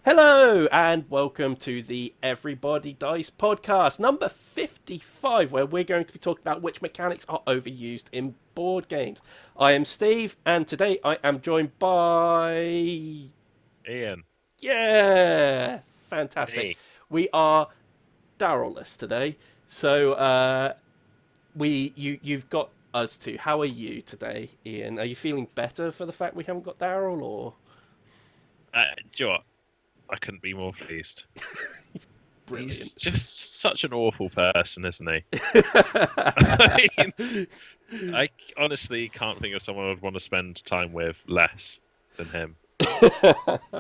Hello and welcome to the Everybody Dice podcast, number 55, where we're going to be talking about which mechanics are overused in board games. I am Steve, and today I am joined by... Ian. Yeah! Fantastic. Hey. We are Daryl-less today, so you've got us two. How are you today, Ian? Are you feeling better for the fact we haven't got Daryl, or...? Do you know what? I couldn't be more pleased. He's Brilliant. just such an awful person, isn't he? I mean, I honestly can't think of someone I'd want to spend time with less than him.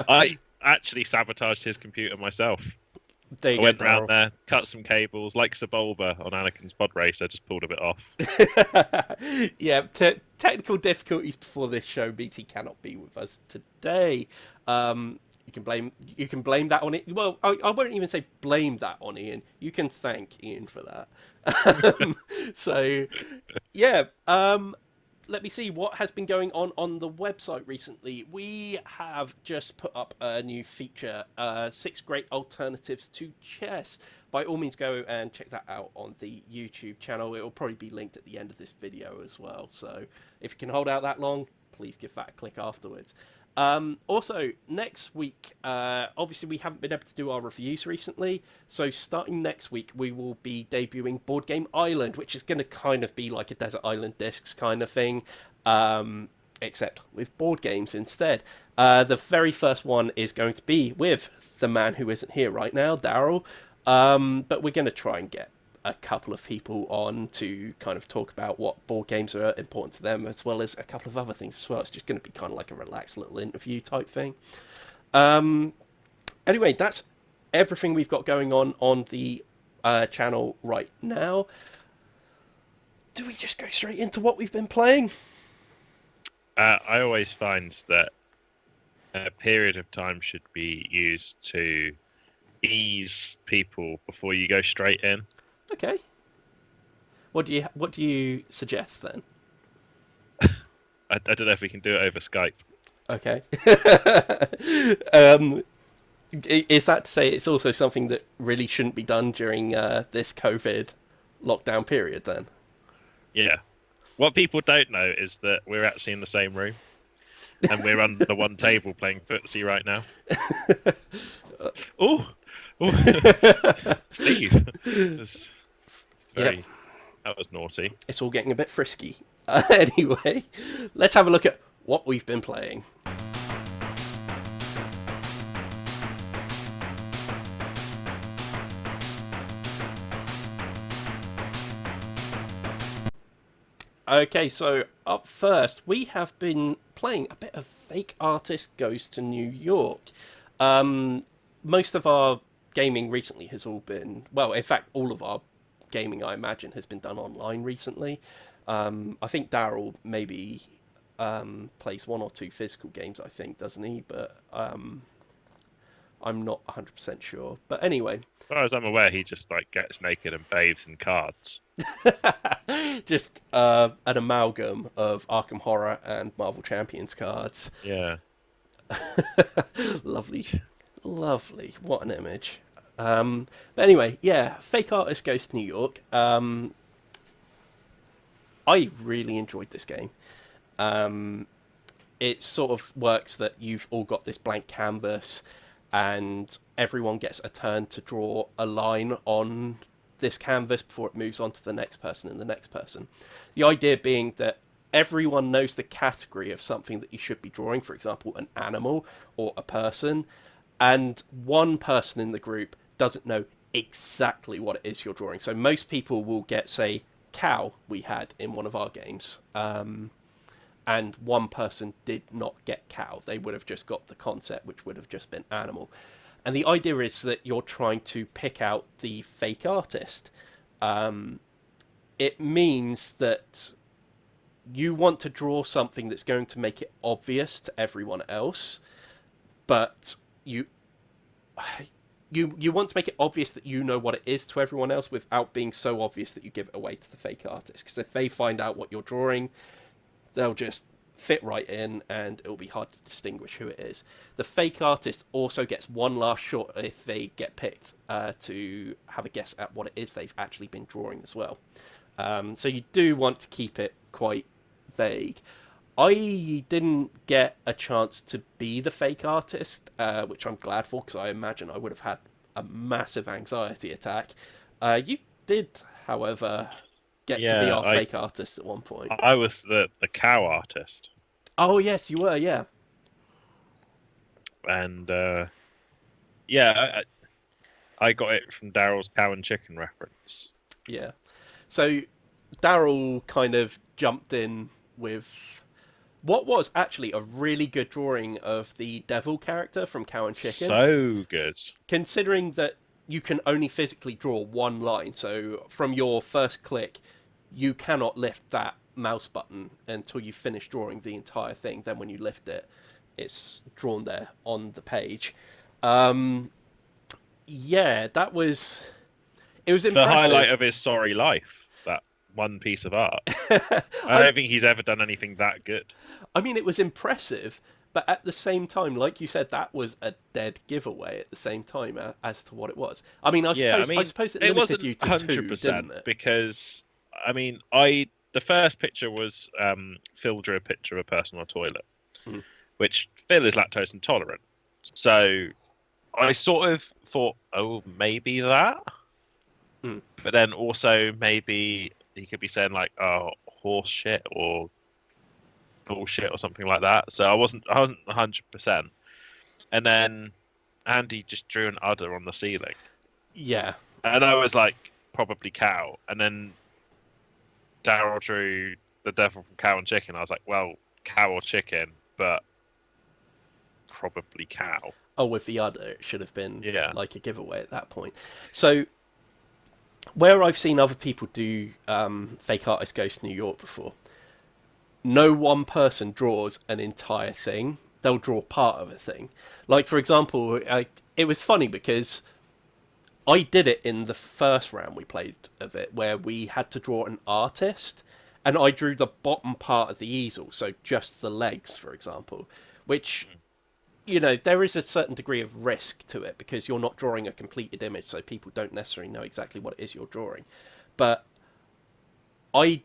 I actually sabotaged his computer myself. There you I go, went round Daryl. there, cut some cables, like Sebulba on Anakin's pod race. I just pulled a bit off. Yeah, technical difficulties before this show means he cannot be with us today. You can blame that on it. Well, I won't even say blame that on Ian. You can thank Ian for that. So, yeah. Let me see what has been going on the website recently. We have just put up a new feature, 6 great alternatives to chess. By all means, go and check that out on the YouTube channel. It will probably be linked at the end of this video as well. So if you can hold out that long, please give that a click afterwards. Also, next week, obviously we haven't been able to do our reviews recently, so starting next week we will be debuting Board Game Island, which is going to kind of be like a Desert Island Discs kind of thing, except with board games instead. The very first one is going to be with the man who isn't here right now, Daryl, but we're going to try and get a couple of people on to kind of talk about what board games are important to them, as well as a couple of other things as well. It's just going to be kind of like a relaxed little interview type thing. Anyway, that's everything we've got going on the channel right now. Do we just go straight into what we've been playing? I always find that a period of time should be used to ease people before you go straight in. Okay. What do you suggest then? I don't know if we can do it over Skype. Okay. Is that to say it's also something that really shouldn't be done during this COVID lockdown period then? Yeah. What people don't know is that we're actually in the same room. And we're on the one table playing footsie right now. Oh, Steve. Yep. That was naughty. It's all getting a bit frisky. Anyway, let's have a look at what we've been playing. Okay, so up first, we have been playing a bit of Fake Artist Goes to New York. Most of our gaming recently has all been, well, in fact, all of our gaming, I imagine, has been done online recently. I think Daryl maybe plays 1 or 2 physical games, I think, doesn't he? But I'm not 100% sure. But anyway. As far as I'm aware, he just gets naked and bathes in cards. Just an amalgam of Arkham Horror and Marvel Champions cards. Yeah. Lovely. Lovely. What an image. But anyway, yeah, Fake Artist Goes to New York. I really enjoyed this game. It sort of works that you've all got this blank canvas and everyone gets a turn to draw a line on this canvas before it moves on to the next person and the next person. The idea being that everyone knows the category of something that you should be drawing, for example, an animal or a person, and one person in the group doesn't know exactly what it is you're drawing. So most people will get, say, cow, we had in one of our games, and one person did not get cow. They would have just got the concept, which would have just been animal. And the idea is that you're trying to pick out the fake artist. It means that you want to draw something that's going to make it obvious to everyone else, but you want to make it obvious that you know what it is to everyone else without being so obvious that you give it away to the fake artist. Because if they find out what you're drawing, they'll just fit right in, and it will be hard to distinguish who it is. The fake artist also gets one last shot if they get picked to have a guess at what it is they've actually been drawing as well. So you do want to keep it quite vague. I didn't get a chance to be the fake artist, which I'm glad for, because I imagine I would have had a massive anxiety attack. You did, however, get to be our fake artist at one point. I was the cow artist. Oh, yes, you were, yeah. And, I got it from Daryl's cow and chicken reference. Yeah. So Daryl kind of jumped in with what was actually a really good drawing of the devil character from Cow and Chicken. So good. Considering that you can only physically draw one line, so from your first click, you cannot lift that mouse button until you finish drawing the entire thing. Then when you lift it, it's drawn there on the page. Yeah, that was... It was impressive. The highlight of his sorry life, that one piece of art. I don't think he's ever done anything that good. I mean, it was impressive, but at the same time, like you said, that was a dead giveaway at the same time as to what it was. I mean, I suppose it limited you to 100%, two, didn't it? Because, I mean, the first picture was Phil drew a picture of a person on a toilet, which Phil is lactose intolerant. So I sort of thought, oh, maybe that? But then also maybe he could be saying like, oh, horse shit or bullshit or something like that. So I wasn't 100%. And then Andy just drew an udder on the ceiling. Yeah. And I was like, probably cow. And then Daryl drew the devil from Cow and Chicken. I was like, well, cow or chicken, but probably cow. Oh, with the udder, it should have been like a giveaway at that point. So where I've seen other people do Fake Artist Goes to New York before, no one person draws an entire thing. They'll draw part of a thing. Like, for example, it was funny because I did it in the first round we played of it, where we had to draw an artist, and I drew the bottom part of the easel, so just the legs, for example, which... You know, there is a certain degree of risk to it because you're not drawing a completed image, so people don't necessarily know exactly what it is you're drawing. But I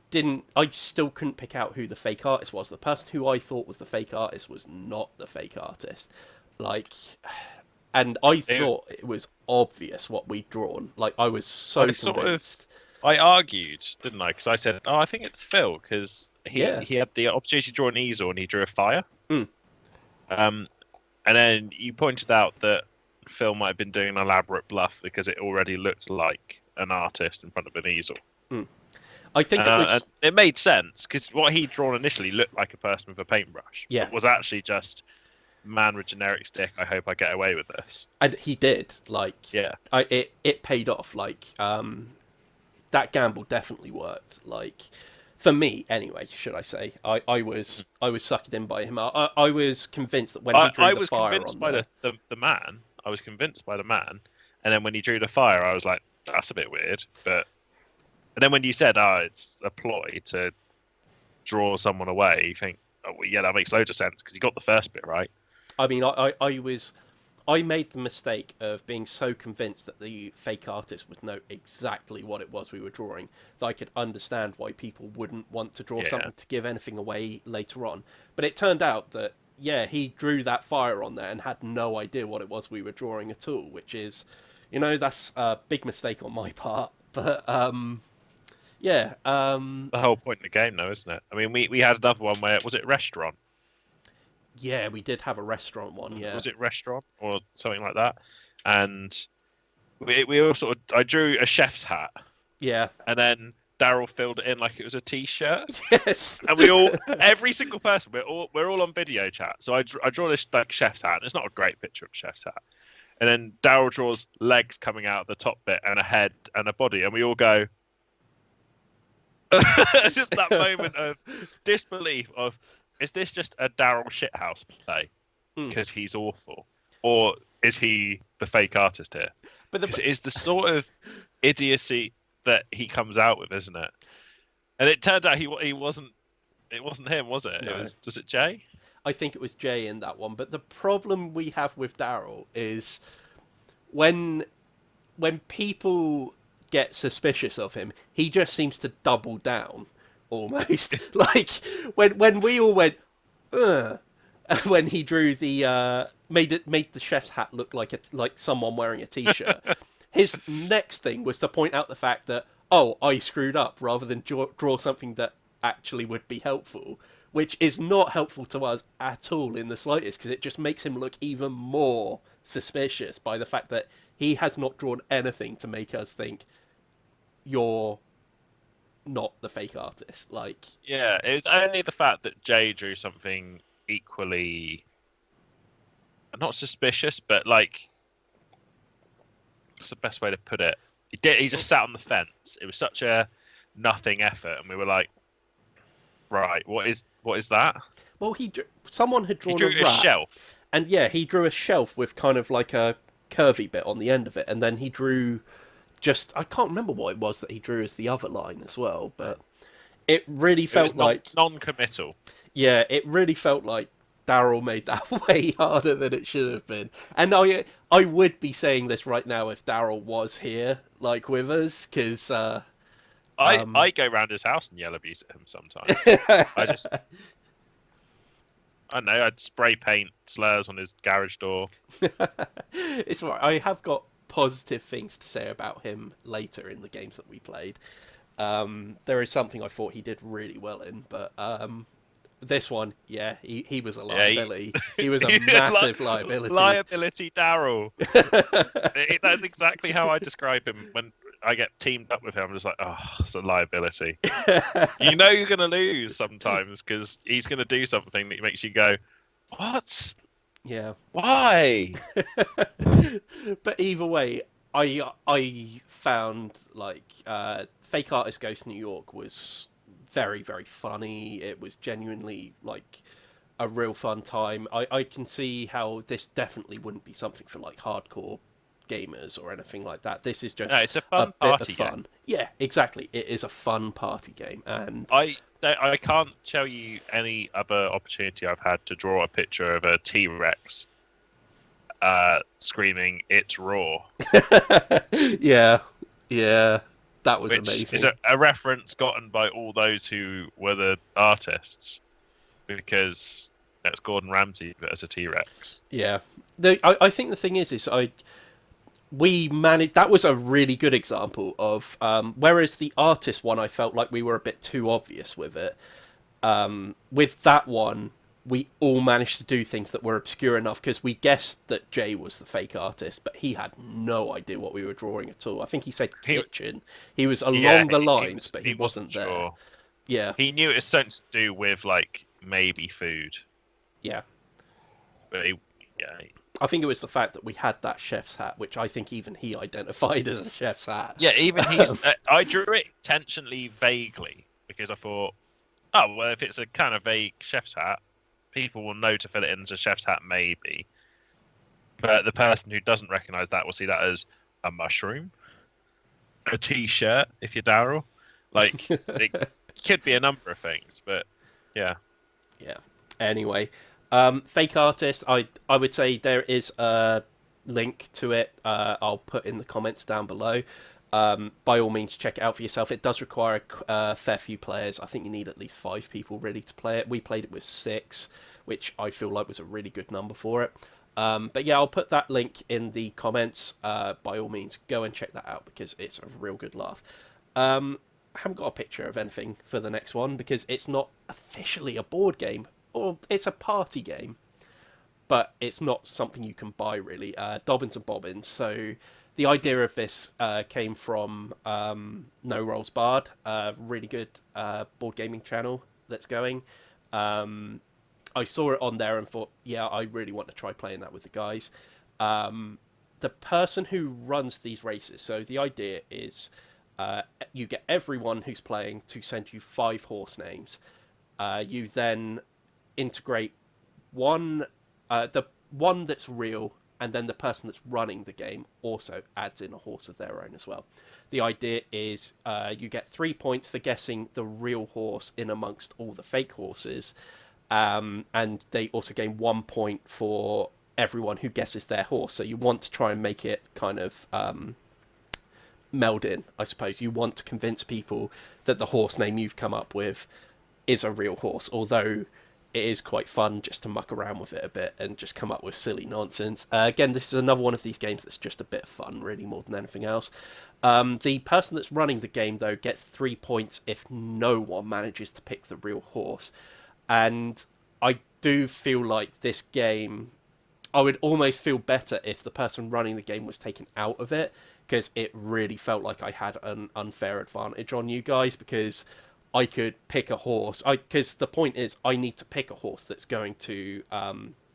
still couldn't pick out who the fake artist was. The person who I thought was the fake artist was not the fake artist. And I thought it was obvious what we'd drawn. Like, I was so convinced. I argued, didn't I? Because I said, I think it's Phil, because he had the opportunity to draw an easel and he drew a fire. And then you pointed out that Phil might have been doing an elaborate bluff because it already looked like an artist in front of an easel. I think it made sense because what he'd drawn initially looked like a person with a paintbrush. Yeah. It was actually just man with generic stick. I hope I get away with this. And he did. It paid off. That gamble definitely worked. For me, anyway, should I say? I was sucked in by him. I was convinced that when he drew the fire on the man. I was convinced by the man, and then when he drew the fire, I was like, "That's a bit weird." And then when you said, it's a ploy to draw someone away, you think, "Oh, well, yeah, that makes loads of sense," because you got the first bit right. I mean, I made the mistake of being so convinced that the fake artist would know exactly what it was we were drawing that I could understand why people wouldn't want to draw something to give anything away later on. But it turned out that, he drew that fire on there and had no idea what it was we were drawing at all, which is, that's a big mistake on my part. But, the whole point of the game, though, isn't it? I mean, we had another one where, was it restaurant? Yeah, we did have a restaurant one, yeah. Was it restaurant or something like that? And we all I drew a chef's hat. Yeah. And then Daryl filled it in like it was a t-shirt. Yes. And we all, every single person, we're all on video chat. So I draw this chef's hat. And it's not a great picture of a chef's hat. And then Daryl draws legs coming out of the top bit and a head and a body. And we all go... just that moment of disbelief of... Is this just a Daryl shithouse play because he's awful, or is he the fake artist here? Because it is the sort of idiocy that he comes out with, isn't it? And it turned out he wasn't It wasn't him, was it? No. Was it Jay? I think it was Jay in that one. But the problem we have with Daryl is when people get suspicious of him, he just seems to double down almost. Like when we all went, ugh, when he drew the made the chef's hat look like someone wearing a t-shirt. His next thing was to point out the fact that, oh, I screwed up, rather than draw something that actually would be helpful, which is not helpful to us at all in the slightest, because it just makes him look even more suspicious by the fact that he has not drawn anything to make us think you're not the fake artist. Like, Yeah, it was only the fact that Jay drew something equally not suspicious, but like, what's the best way to put it? He just sat on the fence. It was such a nothing effort, and we were like, right, what is that? well, someone had drawn He drew a a rat, shelf. and yeah, he drew a shelf with kind of like a curvy bit on the end of it, and then he drew just, I can't remember what it was that he drew as the other line as well, but it really felt like non-committal. Yeah, it really felt like Daryl made that way harder than it should have been. And I would be saying this right now if Daryl was here, like, with us, because I go round his house and yell abuse at him sometimes. I don't know, I'd spray paint slurs on his garage door. it's all right. I have got positive things to say about him later in the games that we played. There is something I thought he did really well in, but this one, yeah, he was a liability. He was a massive liability. Liability Daryl. That's exactly how I describe him when I get teamed up with him. I'm just like, oh, it's a liability. You know you're going to lose sometimes because he's going to do something that makes you go, what? Yeah. Why? But either way, I found like Fake Artist Ghost New York was very, very funny. It was genuinely like a real fun time. I can see how this definitely wouldn't be something for like hardcore gamers or anything like that. This is just it's a fun bit party of fun. game. Yeah, exactly. It is a fun party game, and I can't tell you any other opportunity I've had to draw a picture of a T-Rex screaming "It's raw." yeah, that was which amazing. Is a reference gotten by all those who were the artists, because that's Gordon Ramsay but as a T-Rex. Yeah, I think the thing is we managed. That was a really good example of whereas the artist one, I felt like we were a bit too obvious with it. With that one, we all managed to do things that were obscure enough, because we guessed that Jay was the fake artist, but he had no idea what we were drawing at all. I think he said kitchen. He was along the lines, but he wasn't there. Sure. Yeah. He knew it was something to do with, like, maybe food. Yeah. But I think it was the fact that we had that chef's hat, which I think even he identified as a chef's hat. Yeah, even he's... I drew it intentionally vaguely, because I thought, oh, well, if it's a kind of vague chef's hat, people will know to fill it in as a chef's hat, maybe. But the person who doesn't recognise that will see that as a mushroom, a T-shirt, if you're Daryl. Like, it could be a number of things, but yeah. Yeah. Anyway, Fake Artist, I would say there is a link to it. I'll put in the comments down below. By all means, check it out for yourself. It does require a fair few players. I think you need at least 5 people ready to play it. We played it with 6, which I feel like was a really good number for it. But yeah, I'll put that link in the comments. By all means, go and check that out, because it's a real good laugh. I haven't got a picture of anything for the next one, because it's not officially a board game, or it's a party game, but it's not something you can buy, really. Dobbins and Bobbins. So the idea of this came from No Rolls Barred, a really good board gaming channel that's going. I saw it on there and thought, yeah, I really want to try playing that with the guys. The person who runs these races, so the idea is you get everyone who's playing to send you 5 horse names. You then integrate the one that's real and then the person that's running the game also adds in a horse of their own as well. The idea is you get 3 points for guessing the real horse in amongst all the fake horses, and they also gain 1 point for everyone who guesses their horse. So you want to try and make it kind of meld in, I suppose. You want to convince people that the horse name you've come up with is a real horse, although it is quite fun just to muck around with it a bit and just come up with silly nonsense. Again, this is another one of these games that's just a bit of fun, really, more than anything else. The person that's running the game, though, gets 3 points if no one manages to pick the real horse. And I do feel like this game, I would almost feel better if the person running the game was taken out of it, because it really felt like I had an unfair advantage on you guys, because I could pick a horse. Because the point is, I need to pick a horse that's going to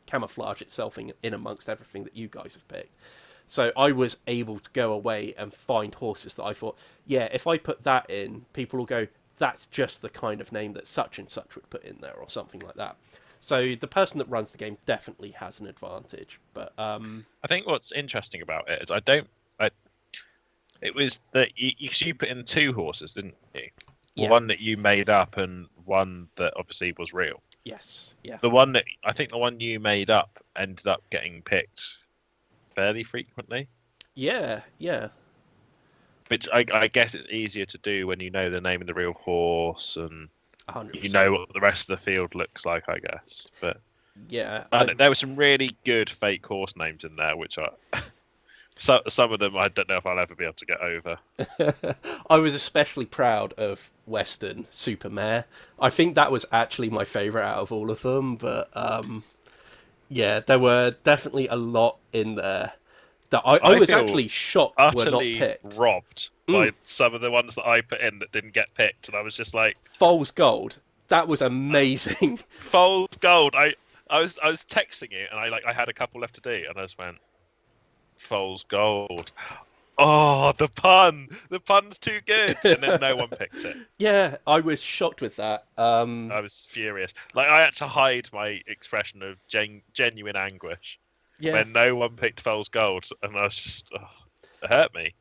camouflage itself in amongst everything that you guys have picked. So I was able to go away and find horses that I thought, yeah, if I put that in, people will go, that's just the kind of name that such and such would put in there, or something like that. So the person that runs the game definitely has an advantage. But I think what's interesting about it is it was that you put in 2 horses, didn't you? Yeah. One that you made up and one that obviously was real. Yes, yeah. The one you made up ended up getting picked fairly frequently. Yeah. Which I guess it's easier to do when you know the name of the real horse and 100%. you know what the rest of the field looks like, I guess. But yeah, there were some really good fake horse names in there, which are some of them I don't know if I'll ever be able to get over. I was especially proud of Western Supermare. I think that was actually my favourite out of all of them, but yeah, there were definitely a lot in there that I was actually shocked were not picked. Robbed by some of the ones that I put in that didn't get picked, and I was just like, Foal's Gold. That was amazing. Foal's Gold. I was texting you, and I had a couple left to do, and I just went, Foal's Gold. Oh, the pun! The pun's too good, and then no one picked it. Yeah, I was shocked with that. I was furious. Like, I had to hide my expression of genuine anguish when no one picked Foal's Gold, and I was just, it hurt me.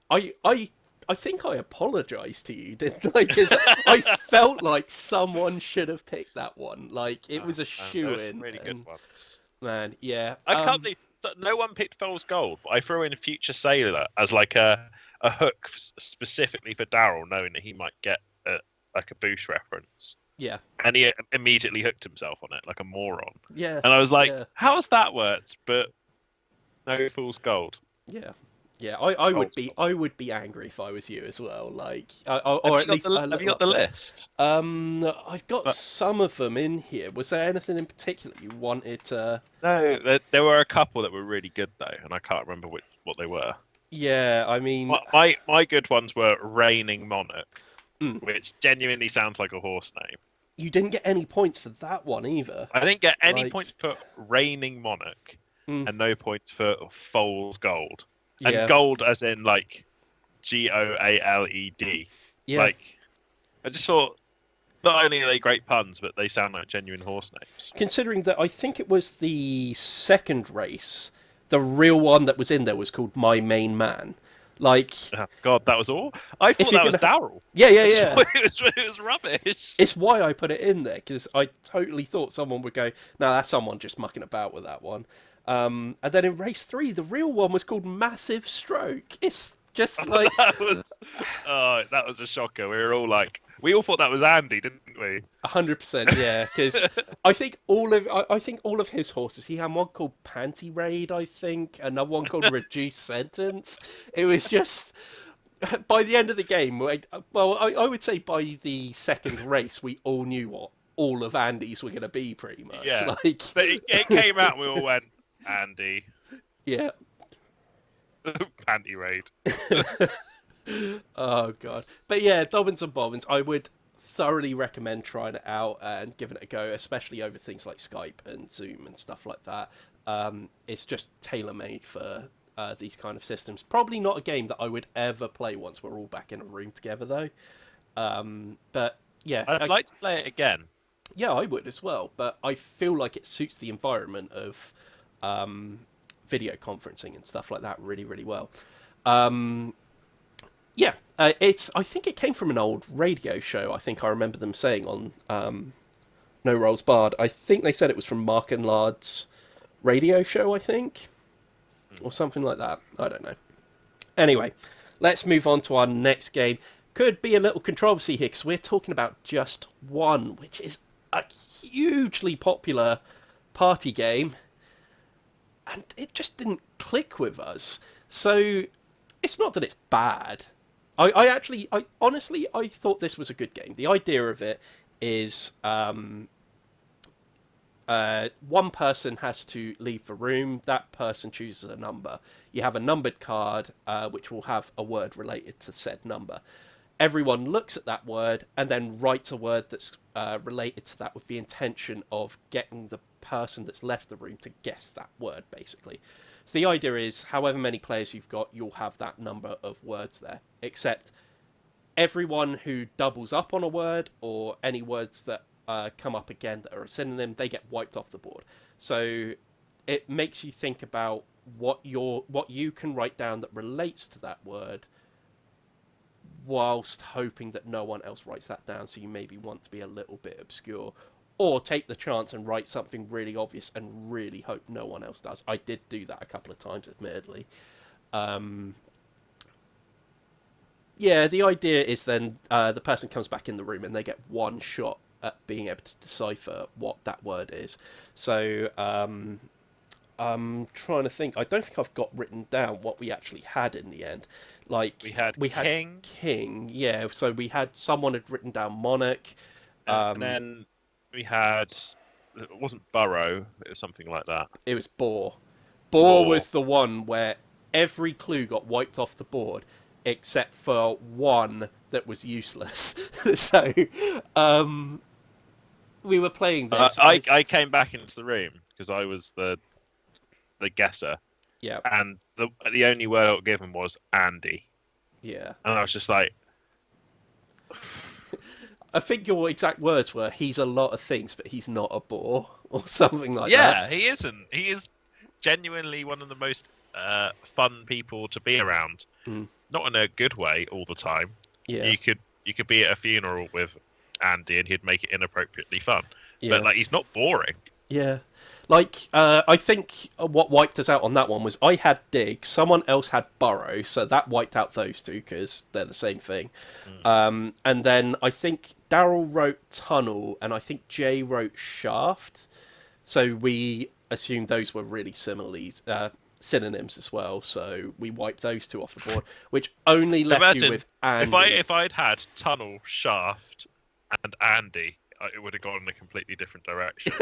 I think I apologised to you, didn't I? Because I felt like someone should have picked that one. Like, it was a shoe-in. Some really good ones. Man, yeah. I can't believe no one picked Foal's Gold, but I threw in Future Sailor as like a hook specifically for Daryl, knowing that he might get a Boosh reference. Yeah. And he immediately hooked himself on it like a moron. Yeah. And I was like, how has that worked? But no Fool's Gold. Yeah. Yeah, I would be angry if I was you as well. Like, or at least have you got the list? I've got some of them in here. Was there anything in particular you wanted to? No, there were a couple that were really good though, and I can't remember what they were. Yeah, I mean, my good ones were Reigning Monarch, which genuinely sounds like a horse name. You didn't get any points for that one either. I didn't get any points for Reigning Monarch, and no points for Foal's Gold. And gold as in like GOALED. Yeah. Like, I just thought not only are they great puns, but they sound like genuine horse names. Considering that I think it was the second race, the real one that was in there was called My Main Man. Like, oh, God, that was all? I thought that was Daryl. Yeah. It was rubbish. It's why I put it in there, because I totally thought someone would go, no, that's someone just mucking about with that one. And then in race 3, the real one was called Massive Stroke. It's just like that was a shocker. We all thought that was Andy, didn't we? 100%, yeah. Because I think all of his horses. He had one called Panty Raid, I think, another one called Reduced Sentence. It was just by the end of the game. I would say by the second race, we all knew what all of Andy's were going to be, pretty much. Yeah, like but it came out, and we all went, Andy. Yeah. Panty Raid. Oh god. But yeah, Dobbins and Bobbins, I would thoroughly recommend trying it out and giving it a go, especially over things like Skype and Zoom and stuff like that. It's just tailor-made for these kind of systems. Probably not a game that I would ever play once we're all back in a room together, though. But yeah, I'd like to play it again. Yeah, I would as well. But I feel like it suits the environment of video conferencing and stuff like that really, really well. Yeah, I think it came from an old radio show. I think I remember them saying on No Rolls Barred. I think they said it was from Mark and Lard's radio show, I think, or something like that. I don't know. Anyway, let's move on to our next game. Could be a little controversy here because we're talking about Just One, which is a hugely popular party game, and it just didn't click with us. So it's not that it's bad. I honestly thought this was a good game. The idea of it is one person has to leave the room. That person chooses a number. You have a numbered card which will have a word related to said number. Everyone looks at that word and then writes a word that's related to that with the intention of getting the person that's left the room to guess that word, basically. So the idea is, however many players you've got, you'll have that number of words there. Except everyone who doubles up on a word or any words that come up again that are a synonym, they get wiped off the board. So it makes you think about what you can write down that relates to that word, whilst hoping that no one else writes that down. So you maybe want to be a little bit obscure, or take the chance and write something really obvious and really hope no one else does. I did do that a couple of times, admittedly. Yeah, the idea is then the person comes back in the room and they get one shot at being able to decipher what that word is. So I'm trying to think. I don't think I've got written down what we actually had in the end. Like we had king, yeah. So we had someone had written down monarch, and then we had, it wasn't burrow, it was something like that. It was boar. Boar was the one where every clue got wiped off the board except for one that was useless. So we were playing this. I came back into the room because I was the guesser. Yeah. And the only word I got given was Andy. Yeah. And I was just like, I think your exact words were, he's a lot of things, but he's not a boar, or something like that. Yeah, he isn't. He is genuinely one of the most fun people to be around. Not in a good way all the time. Yeah. You could be at a funeral with Andy and he'd make it inappropriately fun. Yeah. But like, he's not boring. Yeah. Like, I think what wiped us out on that one was I had dig, someone else had burrow, so that wiped out those two because they're the same thing. And then I think Daryl wrote tunnel, and I think Jay wrote shaft. So we assumed those were really synonyms as well, so we wiped those two off the board, which only left you with Andy. If I'd had tunnel, shaft, and Andy, it would have gone in a completely different direction.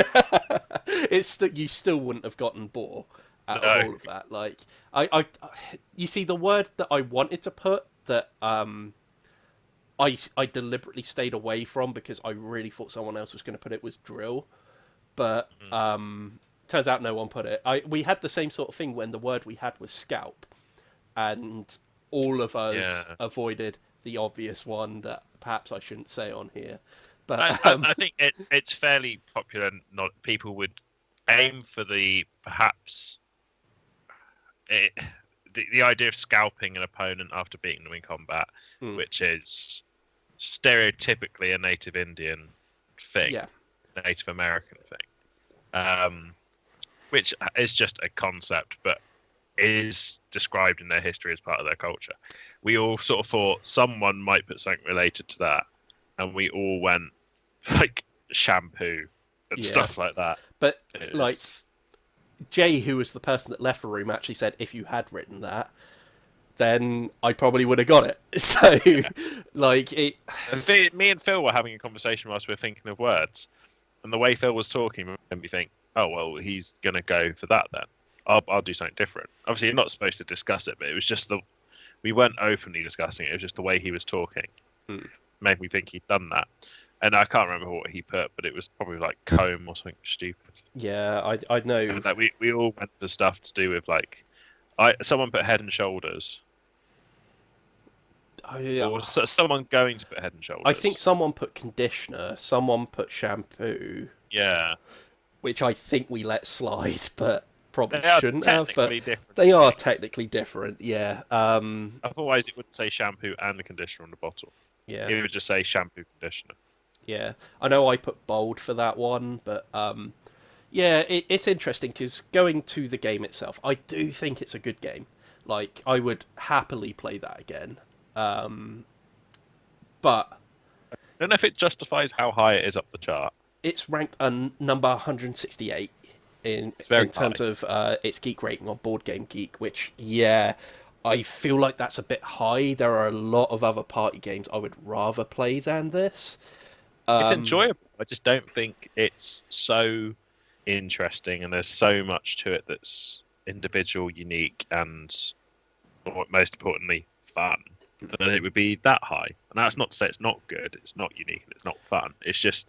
It's that you still wouldn't have gotten boar out of all of that. Like, you see, the word that I wanted to put that I deliberately stayed away from because I really thought someone else was going to put it was drill, but turns out no one put it. We had the same sort of thing when the word we had was scalp, and all of us avoided the obvious one that perhaps I shouldn't say on here. But I think it's fairly popular. Not people would aim for the idea of scalping an opponent after beating them in combat, which is stereotypically a Native Indian thing, Native American thing, which is just a concept, but is described in their history as part of their culture. We all sort of thought someone might put something related to that. And we all went like shampoo and stuff like that. But like Jay, who was the person that left the room, actually said if you had written that, then I probably would have got it. So like it. Me and Phil were having a conversation whilst we were thinking of words, and the way Phil was talking made me think, oh well, he's gonna go for that then. I'll do something different. Obviously, you're not supposed to discuss it, but it was just we weren't openly discussing it. It was just the way he was talking. Made me think he'd done that, and I can't remember what he put, but it was probably like comb or something stupid. Yeah, I know. And, like, we all went for stuff to do with like, someone put Head and Shoulders. Oh, yeah. Or someone going to put Head and Shoulders. I think someone put conditioner. Someone put shampoo. Yeah. Which I think we let slide, but probably They are shouldn't have, but technically different they are things. technically different. Yeah. Otherwise, it would say shampoo and the conditioner on the bottle. Yeah. It would just say shampoo conditioner. Yeah. I know I put bold for that one, but yeah, it's interesting because going to the game itself, I do think it's a good game. Like, I would happily play that again. But I don't know if it justifies how high it is up the chart. it's ranked number 168 It's very in high. terms of its geek rating on Board Game Geek, which, yeah, I feel like that's a bit high. There are a lot of other party games I would rather play than this. It's enjoyable. I just don't think it's so interesting, and there's so much to it that's individual, unique, and most importantly, fun. That it would be that high. And that's not to say it's not good. It's not unique. And it's not fun. It's just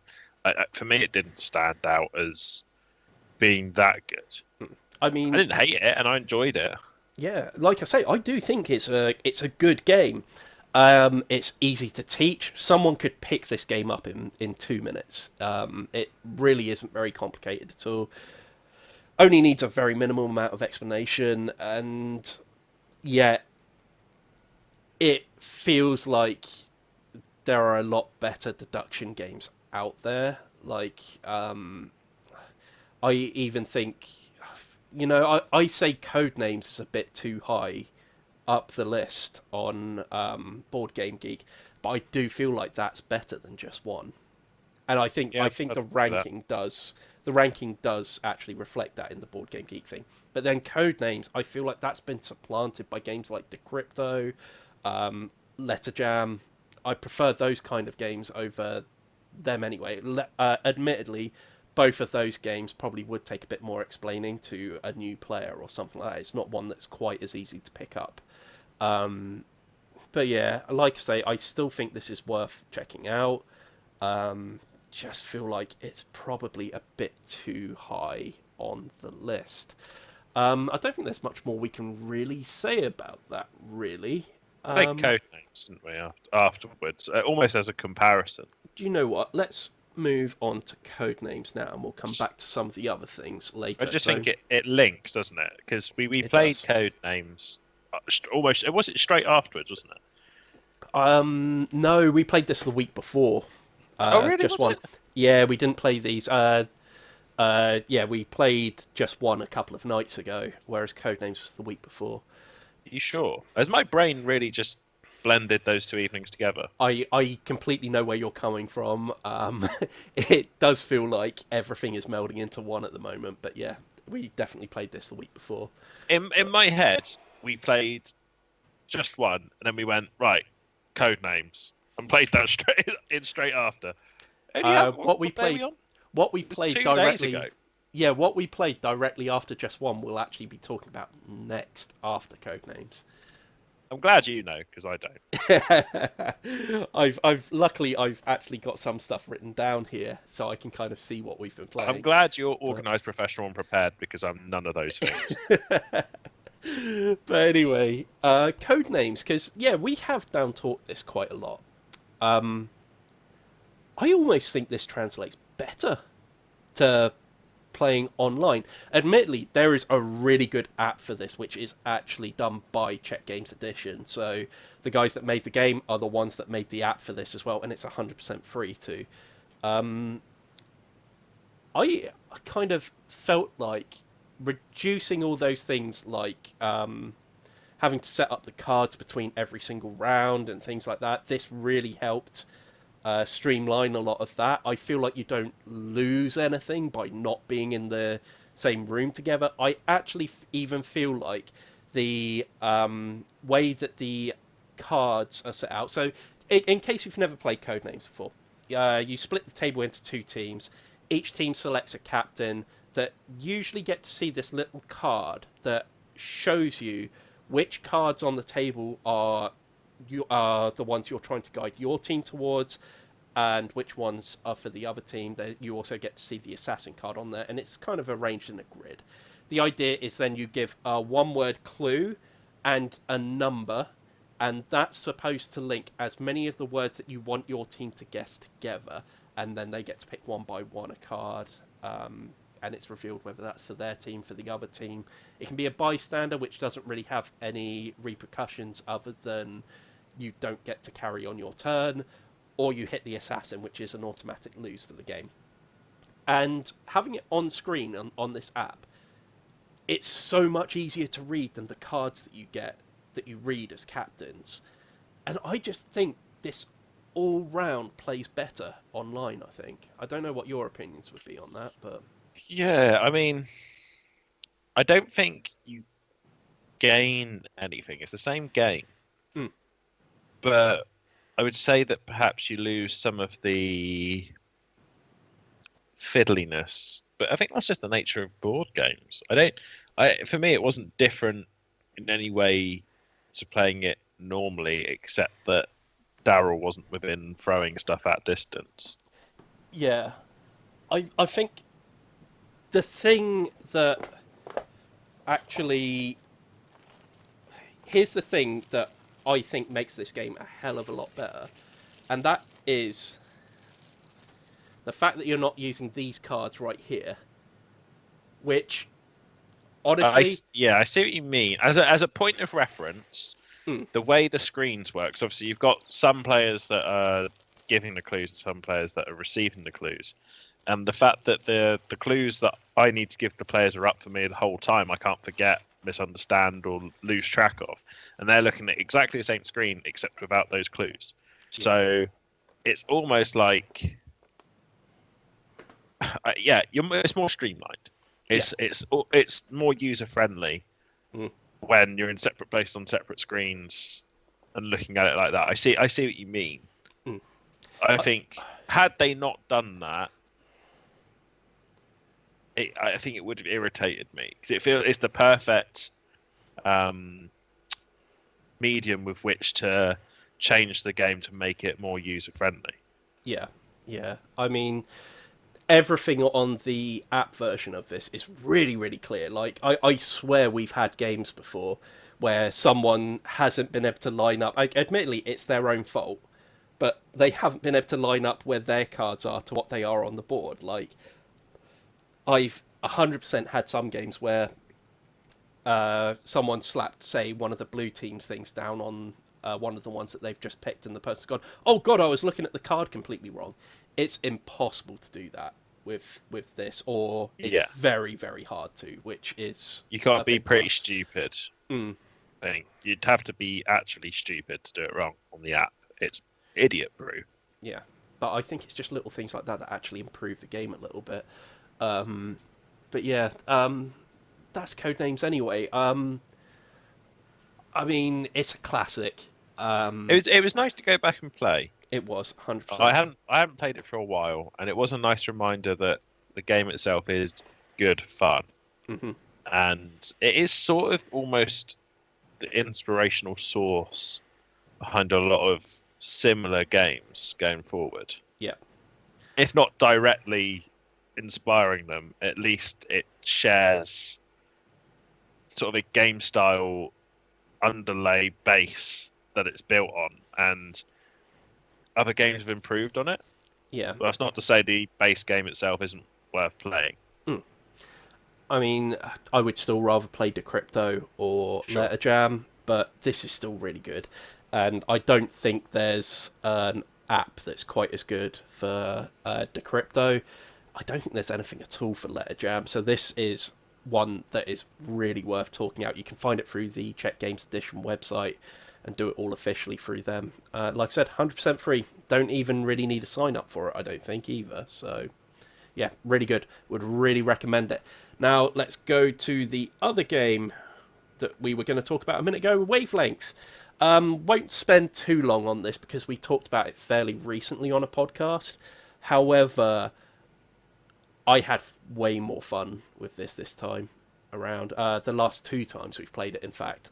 for me, it didn't stand out as being that good. I mean, I didn't hate it, and I enjoyed it. yeah, like I say, I do think it's a good game. It's easy to teach. Someone could pick this game up in 2 minutes. It really isn't very complicated at all. Only needs a very minimal amount of explanation, and yeah, it feels like there are a lot better deduction games out there. Like, I even think, I say Codenames is a bit too high up the list on Board Game Geek, but I do feel like that's better than just one. And I think Yeah, the ranking does actually reflect that in the Board Game Geek thing. But then Codenames, I feel like that's been supplanted by games like Decrypto, Letter Jam. I prefer those kind of games over them anyway. Admittedly, both of those games probably would take a bit more explaining to a new player or something like that. It's not one that's quite as easy to pick up. But yeah, like I say, I still think this is worth checking out. Just feel like it's probably a bit too high on the list. I don't think there's much more we can really say about that, really. I think Codenames, didn't we? Afterwards, almost as a comparison. Do you know what? Let's move on to Codenames now, and we'll come back to some of the other things later. I just think it links, doesn't it? Because we played Codenames almost. Was it straight afterwards, wasn't it? No, we played this the week before. Oh, really? Just Was one. it? Yeah, we didn't play these. Yeah, we played just one a couple of nights ago, whereas Codenames was the week before. Are you sure? Has my brain really just blended those two evenings together? I completely know where you're coming from. It does feel like everything is melding into one at the moment, but yeah, we definitely played this the week before. In my head, we played just one, and then we went right, Codenames, and played that straight after. What we played directly. Yeah, what we played directly after just one, we'll actually be talking about next after Codenames. I'm glad you know, because I don't. I've actually got some stuff written down here, so I can kind of see what we've been playing. I'm glad you're organised, professional, and prepared, because I'm none of those things. But anyway, Codenames, because yeah, we have down talked this quite a lot. I almost think this translates better to playing online. Admittedly, there is a really good app for this, which is actually done by Czech Games Edition. So the guys that made the game are the ones that made the app for this as well, and it's 100% free too. I kind of felt like reducing all those things, like having to set up the cards between every single round and things like that. This really helped streamline a lot of that. I feel like you don't lose anything by not being in the same room together. I actually even feel like the way that the cards are set out. So, in case you've never played Codenames before, you split the table into two teams. Each team selects a captain that usually get to see this little card that shows you which cards on the table are the ones you're trying to guide your team towards, and which ones are for the other team. You also get to see the assassin card on there, and it's kind of arranged in a grid. The idea is then you give a one-word clue and a number, and that's supposed to link as many of the words that you want your team to guess together, and then they get to pick one by one a card, and it's revealed whether that's for their team, for the other team. It can be a bystander, which doesn't really have any repercussions other than you don't get to carry on your turn, or you hit the assassin, which is an automatic lose for the game. And having it on screen on this app, it's so much easier to read than the cards that you get, that you read as captains. And I just think this all round plays better online, I think. I don't know what your opinions would be on that, but... Yeah, I mean, I don't think you gain anything. It's the same game. Mm. But I would say that perhaps you lose some of the fiddliness. But I think that's just the nature of board games. For me, it wasn't different in any way to playing it normally, except that Daryl wasn't within throwing stuff at distance. Yeah. I think the thing that actually... Here's the thing that I think makes this game a hell of a lot better. And that is the fact that you're not using these cards right here. Which, honestly... I see what you mean. As a point of reference... The way the screens work, so obviously you've got some players that are giving the clues and some players that are receiving the clues. And the fact that the clues that I need to give the players are up for me the whole time, I can't forget, misunderstand, or lose track of. And they're looking at exactly the same screen, except without those clues. Yeah. So it's almost like... it's more streamlined. It's more user-friendly. When you're in separate places on separate screens and looking at it like that. I see what you mean. I think had they not done that, I think it would have irritated me, because it's the perfect medium with which to change the game to make it more user friendly. Yeah. I mean, everything on the app version of this is really, really clear. Like, I swear we've had games before where someone hasn't been able to line up. Admittedly, it's their own fault, but they haven't been able to line up where their cards are to what they are on the board. Like, I've 100% had some games where someone slapped, say, one of the blue team's things down on one of the ones that they've just picked, and the person's gone, "Oh God, I was looking at the card completely wrong." It's impossible to do that with this, or it's very, very hard to, which is... You can't be pretty stupid. I think you'd have to be actually stupid to do it wrong on the app. It's idiot brew. Yeah, but I think it's just little things like that that actually improve the game a little bit. But yeah, that's Codenames anyway. I mean, it's a classic. It was nice to go back and play. It was 100%. I haven't played it for a while, and it was a nice reminder that the game itself is good fun, and it is sort of almost the inspirational source behind a lot of similar games going forward. Yeah, if not directly inspiring them, at least it shares sort of a game style underlay base that it's built on, and other games have improved on it. Yeah. But that's not to say the base game itself isn't worth playing. I mean, I would still rather play Decrypto or Letter Jam, but this is still really good. And I don't think there's an app that's quite as good for Decrypto. I don't think there's anything at all for Letter Jam. So this is one that is really worth talking out. You can find it through the Czech Games Edition website and do it all officially through them. Like I said, 100% free. Don't even really need a sign up for it, I don't think, either. So, yeah, really good. Would really recommend it. Now, let's go to the other game that we were going to talk about a minute ago, Wavelength. Won't spend too long on this because we talked about it fairly recently on a podcast. However, I had way more fun with this time around. The last two times we've played it, in fact.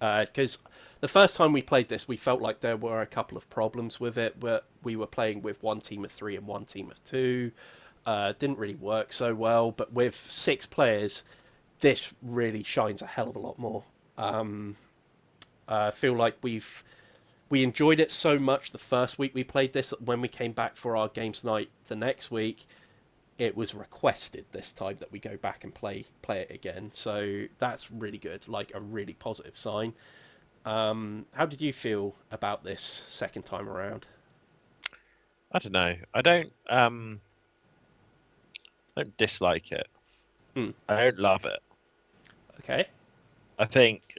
Because the first time we played this, we felt like there were a couple of problems with it, but we were playing with one team of 3 and one team of 2. Didn't really work so well, but with 6 players, this really shines a hell of a lot more. I feel like we enjoyed it so much the first week we played this that when we came back for our games night the next week, it was requested this time that we go back and play it again. So that's really good, like a really positive sign. How did you feel about this second time around? I don't know. I don't dislike it. Hmm. I don't love it. Okay. I think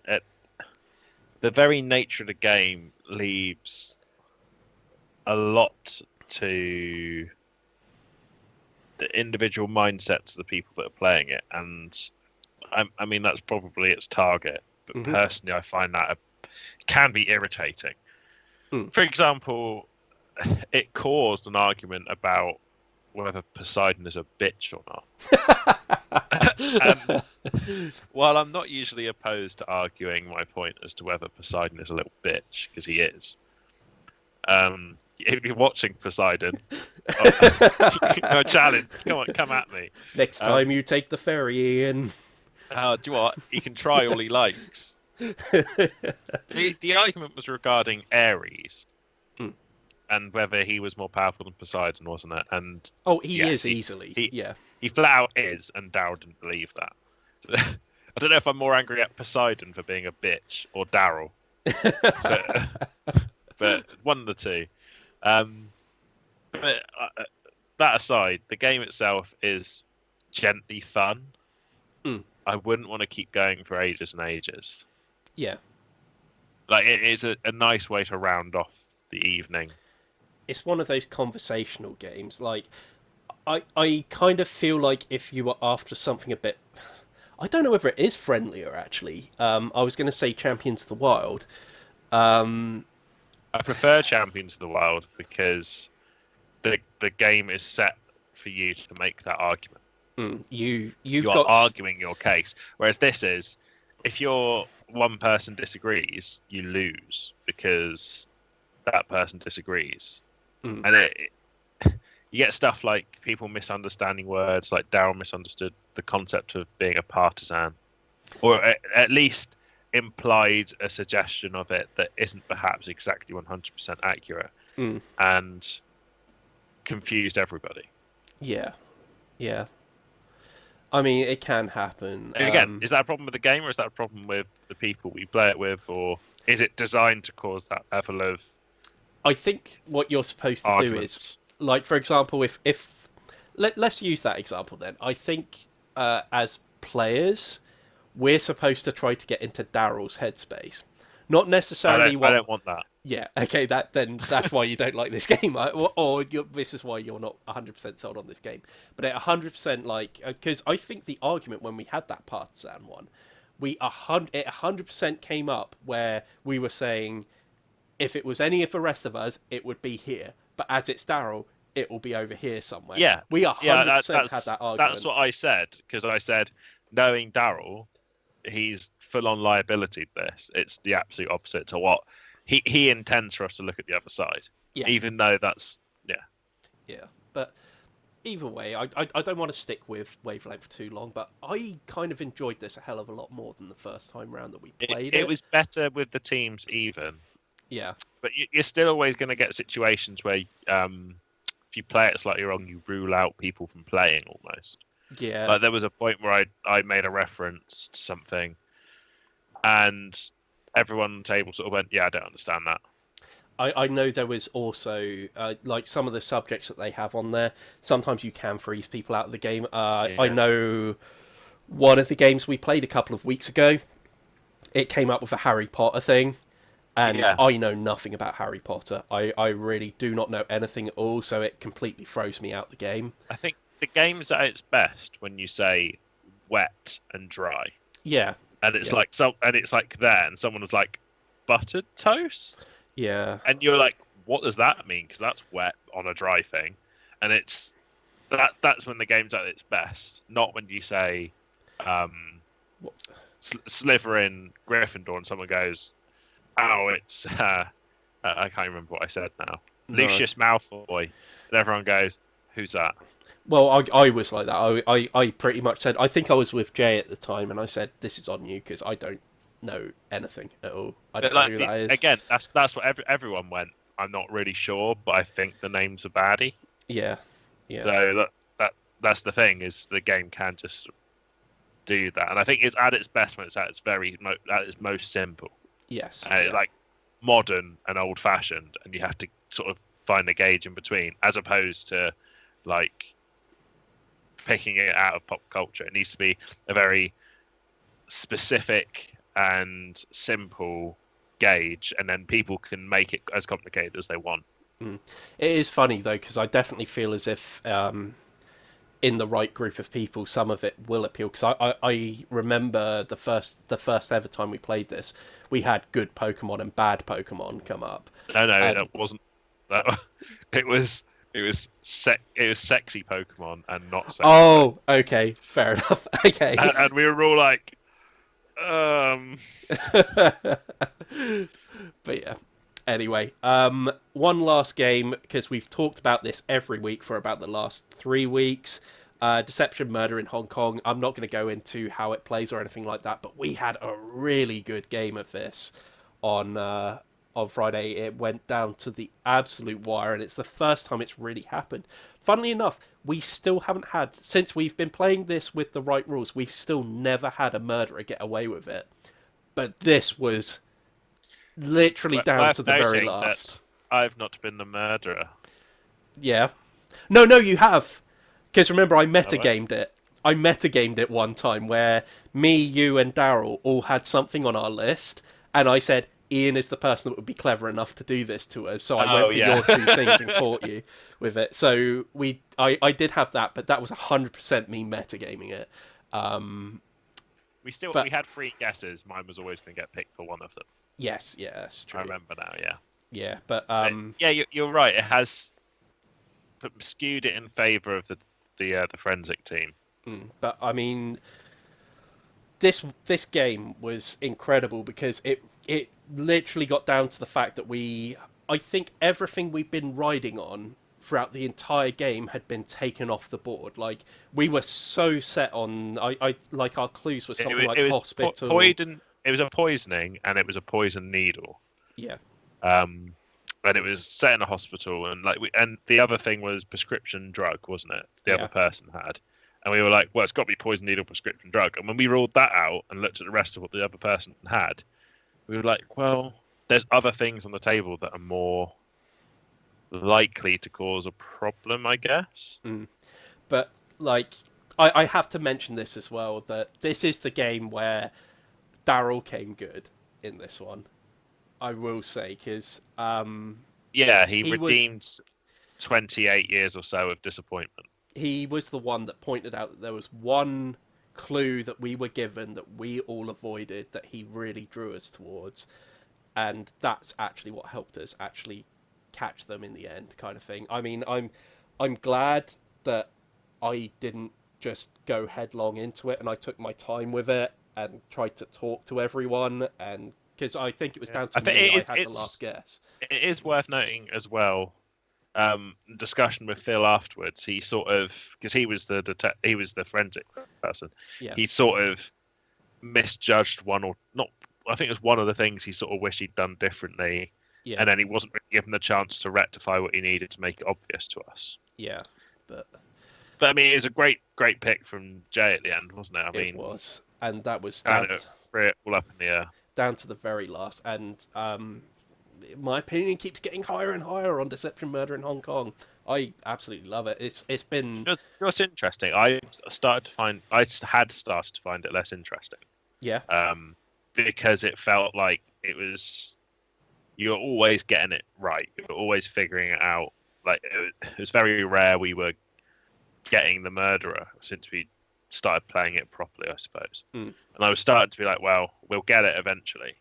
the very nature of the game leaves a lot to the individual mindsets of the people that are playing it, and I mean that's probably its target. But personally, I find that can be irritating. For example, it caused an argument about whether Poseidon is a bitch or not. And while I'm not usually opposed to arguing my point as to whether Poseidon is a little bitch, because he is, if you're watching Poseidon, no challenge, come at me. Next time you take the ferry in. Do you know what? He can try all he likes. The argument was regarding Ares. And whether he was more powerful than Poseidon, wasn't it? And he is easily. He flat out is, and Daryl didn't believe that. So, I don't know if I'm more angry at Poseidon for being a bitch or Daryl, but one of the two. But that aside, the game itself is gently fun. I wouldn't want to keep going for ages and ages. Yeah, like it is a nice way to round off the evening. It's one of those conversational games. Like, I kind of feel like if you were after something a bit, I don't know whether it is friendlier actually. I was going to say Champions of the Wild. I prefer Champions of the Wild because the game is set for you to make that argument. You are arguing your case, whereas this is, if you're one person disagrees, you lose because that person disagrees. And you get stuff like people misunderstanding words, like Daryl misunderstood the concept of being a partisan, or at least implied a suggestion of it that isn't perhaps exactly 100% accurate, and confused everybody. Yeah. I mean, it can happen. And again, is that a problem with the game, or is that a problem with the people we play it with, or is it designed to cause that level of... I think what you're supposed to do is, like, for example, if let's use that example then. I think as players, we're supposed to try to get into Daryl's headspace. Not necessarily I don't want that. Yeah, okay, that's why you don't like this game, or this is why you're not 100% sold on this game. But at 100%, like, because I think the argument when we had that partisan one, it 100% came up where we were saying, if it was any of the rest of us, it would be here. But as it's Daryl, it will be over here somewhere. Yeah, we 100% had that argument. That's what I said, because I said, knowing Daryl, he's full-on liability to this. It's the absolute opposite to what he intends for us to look at the other side. Yeah. Even though that's... Yeah, but either way, I don't want to stick with Wavelength for too long, but I kind of enjoyed this a hell of a lot more than the first time round that we played it. It was better with the teams even. Yeah. But you're still always going to get situations where if you play it slightly wrong, you rule out people from playing almost. Yeah. Like there was a point where I made a reference to something and everyone on the table sort of went, yeah, I don't understand that. I know there was also, like, some of the subjects that they have on there, sometimes you can freeze people out of the game. I know one of the games we played a couple of weeks ago, it came up with a Harry Potter thing. And I know nothing about Harry Potter. I really do not know anything at all, so it completely throws me out the game. I think the game's at its best when you say wet and dry. Yeah. And it's like there, and someone was like, buttered toast? Yeah. And you're like, what does that mean? Because that's wet on a dry thing. And it's that's when the game's at its best, not when you say Slytherin, Gryffindor, and someone goes, oh, it's... I can't remember what I said now. No. Lucius Malfoy. And everyone goes, who's that? Well, I was like that. I pretty much said... I think I was with Jay at the time, and I said, this is on you, because I don't know anything at all. I don't know who that is. Again, that's what everyone went. I'm not really sure, but I think the name's a baddie. Yeah. So that's the thing, is the game can just do that, and I think it's at its best when it's at its most simple, Yes. like modern and old fashioned, and you have to sort of find the gauge in between, as opposed to like picking it out of pop culture. It needs to be a very specific and simple gauge, and then people can make it as complicated as they want. It is funny though, because I definitely feel as if in the right group of people, some of it will appeal. Because I remember the first ever time we played this, we had good Pokemon and bad Pokemon come up. No, And it wasn't that. It was sexy Pokemon and not sexy. oh, okay, fair enough. Okay, and we were all like, but yeah. Anyway, one last game, because we've talked about this every week for about the last 3 weeks. Deception Murder in Hong Kong. I'm not going to go into how it plays or anything like that, but we had a really good game of this on Friday. It went down to the absolute wire, and it's the first time it's really happened. Funnily enough, we still haven't had, since we've been playing this with the right rules, we've still never had a murderer get away with it. But this was literally down to the very last. I've not been the murderer. Yeah. No, you have. Because remember, I metagamed it. I metagamed it one time where me, you, and Daryl all had something on our list, and I said, Ian is the person that would be clever enough to do this to us, so I went for your 2 things and caught you with it. So I did have that, but that was 100% me metagaming it. We had 3 guesses. Mine was always going to get picked for one of them. Yes, that's true. I remember now. Yeah. Yeah, but you're right. It has skewed it in favour of the forensic team. But I mean, this game was incredible because it literally got down to the fact that I think everything we've been riding on throughout the entire game had been taken off the board. Like, we were so set on, I like our clues were something like hospital. It was a poisoning, and it was a poison needle. Yeah. And it was set in a hospital, and and the other thing was prescription drug, wasn't it? The other person had, and we were like, well, it's got to be poison needle, prescription drug. And when we ruled that out and looked at the rest of what the other person had, we were like, well, there's other things on the table that are more likely to cause a problem, I guess. But like, I have to mention this as well, that this is the game where Daryl came good in this one. I will say, because he redeemed 28 years or so of disappointment. He was the one that pointed out that there was one clue that we were given that we all avoided that he really drew us towards, and that's actually what helped us actually catch them in the end, kind of thing. I mean, I'm glad that I didn't just go headlong into it, and I took my time with it and tried to talk to everyone, and because I think it was down to me. I had the last guess. It is worth noting as well. Discussion with Phil afterwards. He sort of, because he was the forensic person. Yeah. He sort of misjudged one or not. I think it was one of the things he sort of wished he'd done differently. Yeah. And then he wasn't really given the chance to rectify what he needed to make it obvious to us. Yeah, but I mean, it was a great pick from Jay at the end, wasn't it? It was, and that was threw it all up in the air. Down to the very last, and my opinion keeps getting higher and higher on Deception Murder in Hong Kong. I absolutely love it. It's been just interesting. I had started to find it less interesting. Yeah. Because it felt like you're always getting it right. You're always figuring it out. Like, it was very rare we were getting the murderer since we started playing it properly, I suppose. And I was starting to be like, well, we'll get it eventually.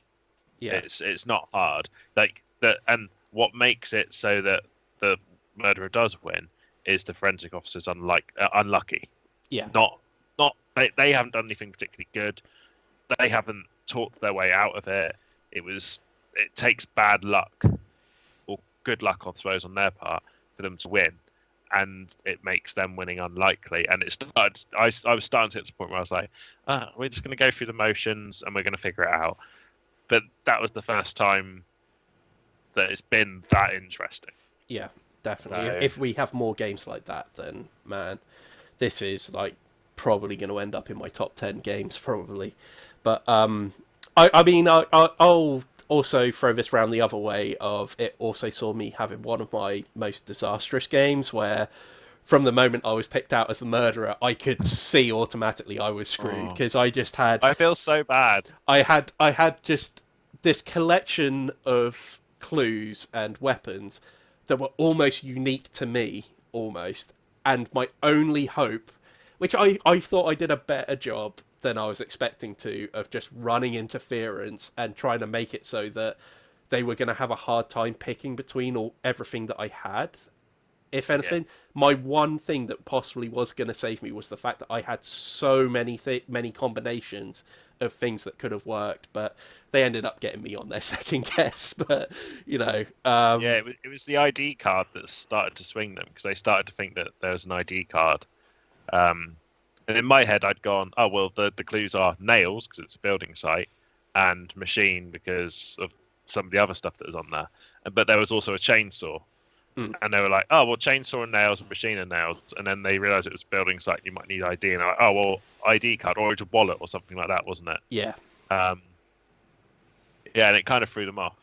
Yeah, it's not hard. Like that, and what makes it so that the murderer does win is the forensic officer's unlucky. Yeah, not they haven't done anything particularly good. They haven't talked their way out of it. It takes bad luck or good luck, I suppose, on their part for them to win. And it makes them winning unlikely. And I was starting to get to the point where I was like, we're just going to go through the motions and we're going to figure it out. But that was the first time that it's been that interesting. Yeah, definitely. If we have more games like that, then, man, this is like probably going to end up in my top 10 games probably. But I mean, I'll also throw this round the other way of it also saw me having one of my most disastrous games where from the moment I was picked out as the murderer, I could see automatically I was screwed because I just had I feel so bad. I had just this collection of clues and weapons that were almost unique to me, almost, and my only hope, which I thought I did a better job than I was expecting to, of just running interference and trying to make it so that they were going to have a hard time picking between everything that I had. If anything, my one thing that possibly was going to save me was the fact that I had so many combinations of things that could have worked, but they ended up getting me on their second guess. But it was the ID card that started to swing them because they started to think that there was an ID card. And in my head, I'd gone, oh well, the clues are nails because it's a building site, and machine because of some of the other stuff that was on there. But there was also a chainsaw. And they were like, oh, well, chainsaw and nails and machine and nails. And then they realised it was a building site, you might need ID. And they're like, oh, well, ID card or it's a wallet or something like that, wasn't it? Yeah. And it kind of threw them off.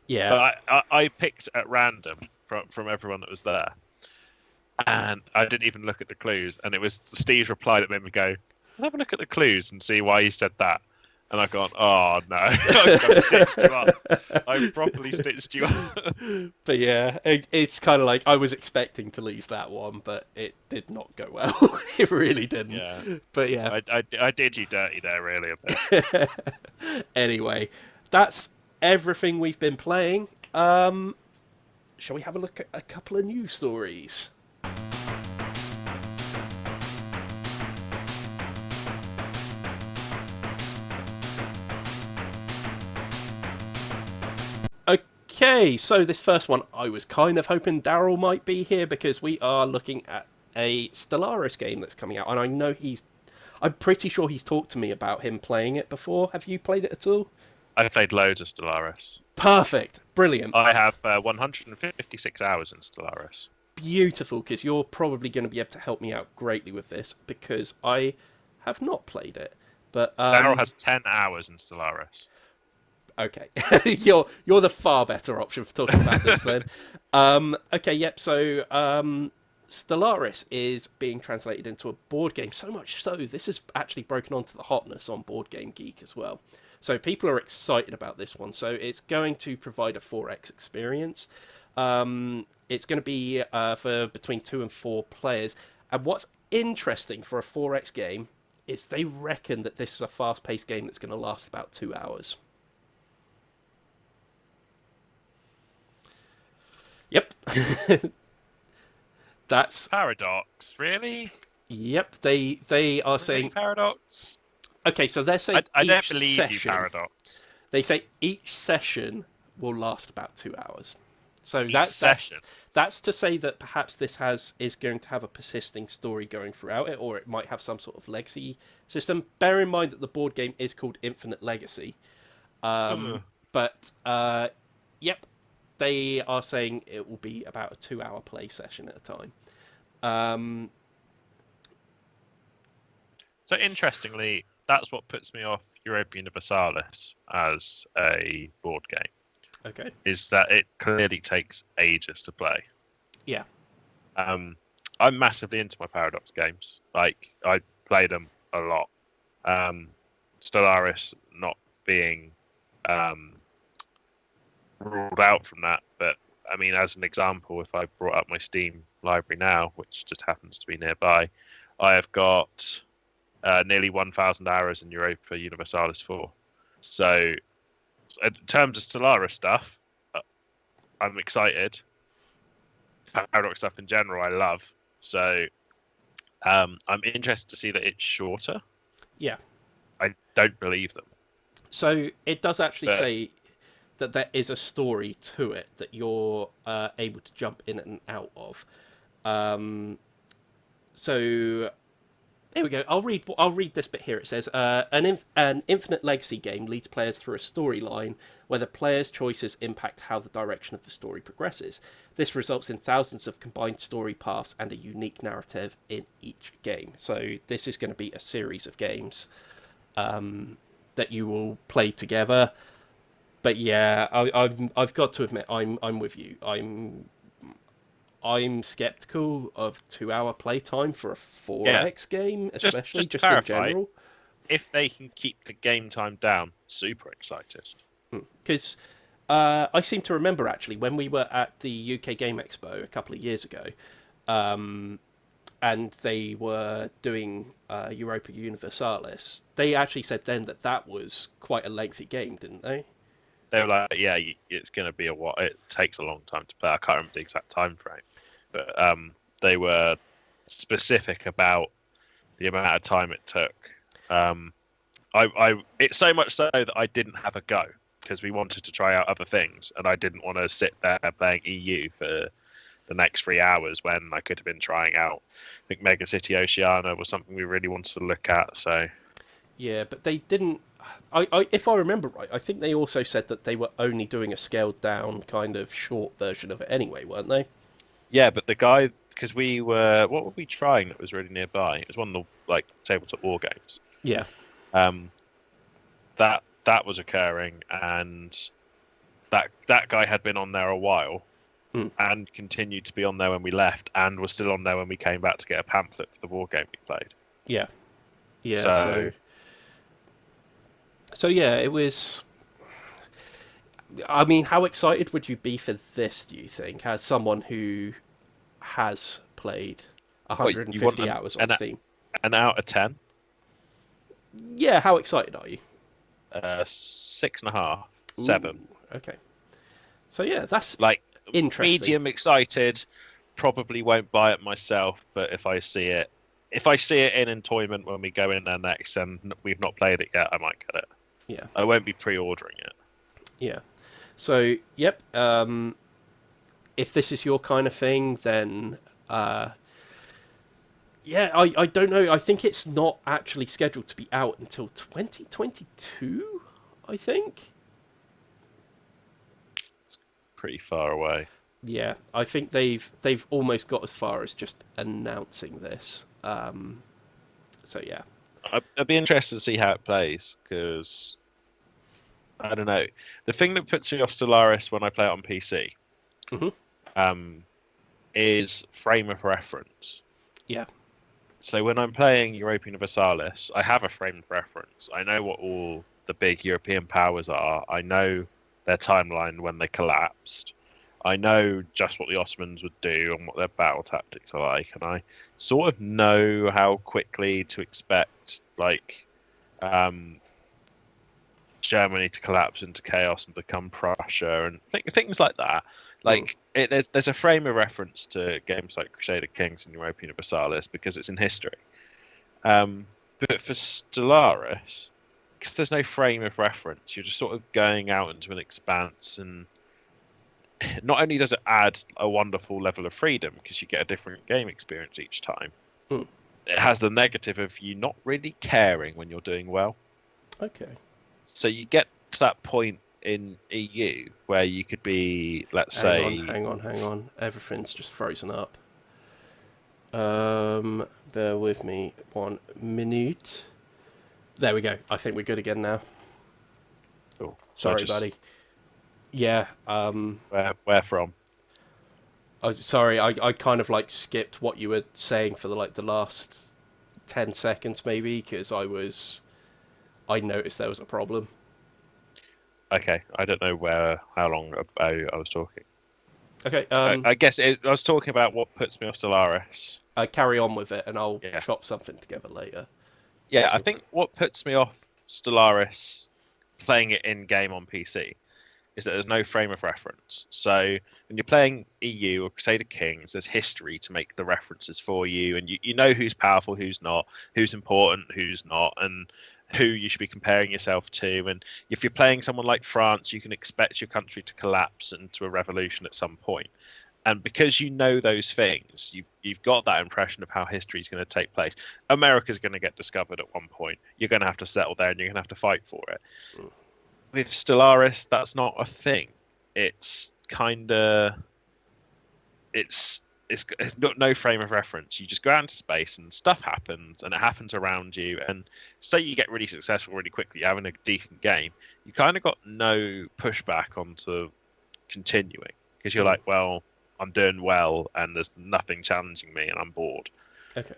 Yeah. But I picked at random from everyone that was there. And I didn't even look at the clues. And it was Steve's reply that made me go, let's have a look at the clues and see why he said that. And I've gone, oh no, I've stitched you up. I've properly stitched you up. But yeah, it's kind of like I was expecting to lose that one, but it did not go well. It really didn't. Yeah. But yeah. I did you dirty there, really, a bit. Anyway, that's everything we've been playing. Shall we have a look at a couple of news stories? Okay, so this first one, I was kind of hoping Daryl might be here because we are looking at a Stellaris game that's coming out, and I know I'm pretty sure he's talked to me about him playing it before. Have you played it at all? I've played loads of Stellaris. Perfect, brilliant. I have 156 hours in Stellaris. Beautiful, because you're probably going to be able to help me out greatly with this because I have not played it. But Daryl has 10 hours in Stellaris. Okay, you're the far better option for talking about this then. Okay, yep. So Stellaris is being translated into a board game. So much so, this has actually broken onto the hotness on Board Game Geek as well. So people are excited about this one. So it's going to provide a 4X experience. It's going to be for between 2 and 4 players. And what's interesting for a 4X game is they reckon that this is a fast-paced game that's going to last about 2 hours. Yep. That's Paradox, really? Yep, they are saying Paradox. Okay, so they're saying I don't each believe session, you, Paradox. They say each session will last about 2 hours. So that's to say that perhaps this is going to have a persisting story going throughout it, or it might have some sort of legacy system. Bear in mind that the board game is called Infinite Legacy. But yep. They are saying it will be about a 2-hour play session at a time. So interestingly, that's what puts me off Europa Universalis as a board game. Okay. Is that it clearly takes ages to play. Yeah. I'm massively into my Paradox games. Like, I play them a lot. Stellaris not being ruled out from that, but I mean, as an example, if I brought up my Steam library now, which just happens to be nearby, I have got nearly 1,000 hours in Europa Universalis 4. So in terms of Stellaris stuff, I'm excited. Paradox stuff in general I love, so I'm interested to see that it's shorter. Yeah, I don't believe them. So it does actually say that there is a story to it that you're able to jump in and out of. So Here we go. I'll read this bit here. It says, an infinite legacy game leads players through a storyline where the player's choices impact how the direction of the story progresses. This results in thousands of combined story paths and a unique narrative in each game. So this is going to be a series of games that you will play together. But yeah, I've got to admit, I'm with you. I'm skeptical of 2-hour playtime for a 4X game, especially just in general. If they can keep the game time down, super excited. Because I seem to remember, actually, when we were at the UK Game Expo a couple of years ago, and they were doing Europa Universalis, they actually said then that was quite a lengthy game, didn't they? They were like, yeah, it's going to be it takes a long time to play. I can't remember the exact time frame. But they were specific about the amount of time it took. It's so much so that I didn't have a go because we wanted to try out other things, and I didn't want to sit there playing EU for the next 3 hours when I could have been trying out. I think Mega City Oceania was something we really wanted to look at. So yeah, but they didn't. If I remember right, I think they also said that they were only doing a scaled down kind of short version of it anyway, weren't they? Yeah, but the guy, because what were we trying that was really nearby? It was one of the tabletop war games. Yeah. That was occurring, and that guy had been on there a while, and continued to be on there when we left, and was still on there when we came back to get a pamphlet for the war game we played. Yeah. Yeah. So yeah, it was. I mean, how excited would you be for this, do you think, as someone who has played 150 hours on Steam? An out of 10? Yeah, how excited are you? 6.5, 7. Ooh, okay. So yeah, that's interesting. Medium excited, probably won't buy it myself, but if I see it in Entoyment when we go in there next and we've not played it yet, I might get it. Yeah. I won't be pre-ordering it. Yeah. So, yep. If this is your kind of thing, then yeah, I don't know. I think it's not actually scheduled to be out until 2022, I think. It's pretty far away. Yeah, I think they've almost got as far as just announcing this. So yeah. I'd be interested to see how it plays, because I don't know. The thing that puts me off Stellaris when I play it on PC is frame of reference. Yeah. So when I'm playing Europa Universalis, I have a frame of reference. I know what all the big European powers are. I know their timeline when they collapsed. I know just what the Ottomans would do and what their battle tactics are like, and I sort of know how quickly to expect, Germany to collapse into chaos and become Prussia and things like that. There's a frame of reference to games like Crusader Kings and Europa Universalis because it's in history. But for Stellaris, because there's no frame of reference, you're just sort of going out into an expanse, and not only does it add a wonderful level of freedom because you get a different game experience each time, it has the negative of you not really caring when you're doing well. Okay. So you get to that point in EU where you could be, let's say... Hang on. Everything's just frozen up. Bear with me 1 minute. There we go. I think we're good again now. Cool. Sorry, buddy. Yeah. Where from? Sorry, I kind of skipped what you were saying for the last 10 seconds maybe, because I noticed there was a problem. Okay, I don't know how long I was talking. Okay. I guess I was talking about what puts me off Stellaris. Carry on with it, and I'll chop something together later. Yeah, I think what puts me off Stellaris playing it in game on PC is that there's no frame of reference. So when you're playing EU or Crusader Kings, there's history to make the references for you, and you know who's powerful, who's not, who's important, who's not, and who you should be comparing yourself to. And if you're playing someone like France, you can expect your country to collapse into a revolution at some point. And because you know those things, you've got that impression of how history is going to take place. America's going to get discovered at one point. You're going to have to settle there, and you're going to have to fight for it. With Stellaris, that's not a thing. It's kind of it's got no frame of reference. You just go out into space, and stuff happens, and it happens around you. And say you get really successful really quickly, having a decent game, you kind of got no pushback onto continuing because you're like, well, I'm doing well, and there's nothing challenging me, and I'm bored. Okay.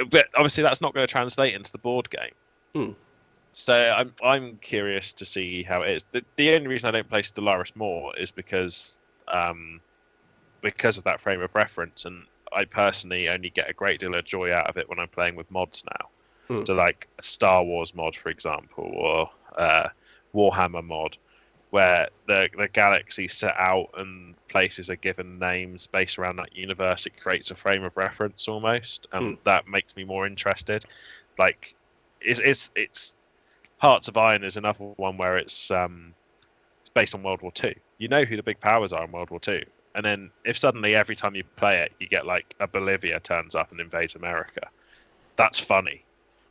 But obviously, that's not going to translate into the board game. So I'm curious to see how it is. The only reason I don't play Stellaris more is because of that frame of reference, and I personally only get a great deal of joy out of it when I'm playing with mods now. So like a Star Wars mod, for example, or Warhammer mod, where the galaxy set out and places are given names based around that universe. It creates a frame of reference almost, and that makes me more interested. Like, it's Hearts of Iron is another one where it's based on World War II. You know who the big powers are in World War II, and then if suddenly every time you play it, you get like a Bolivia turns up and invades America, that's funny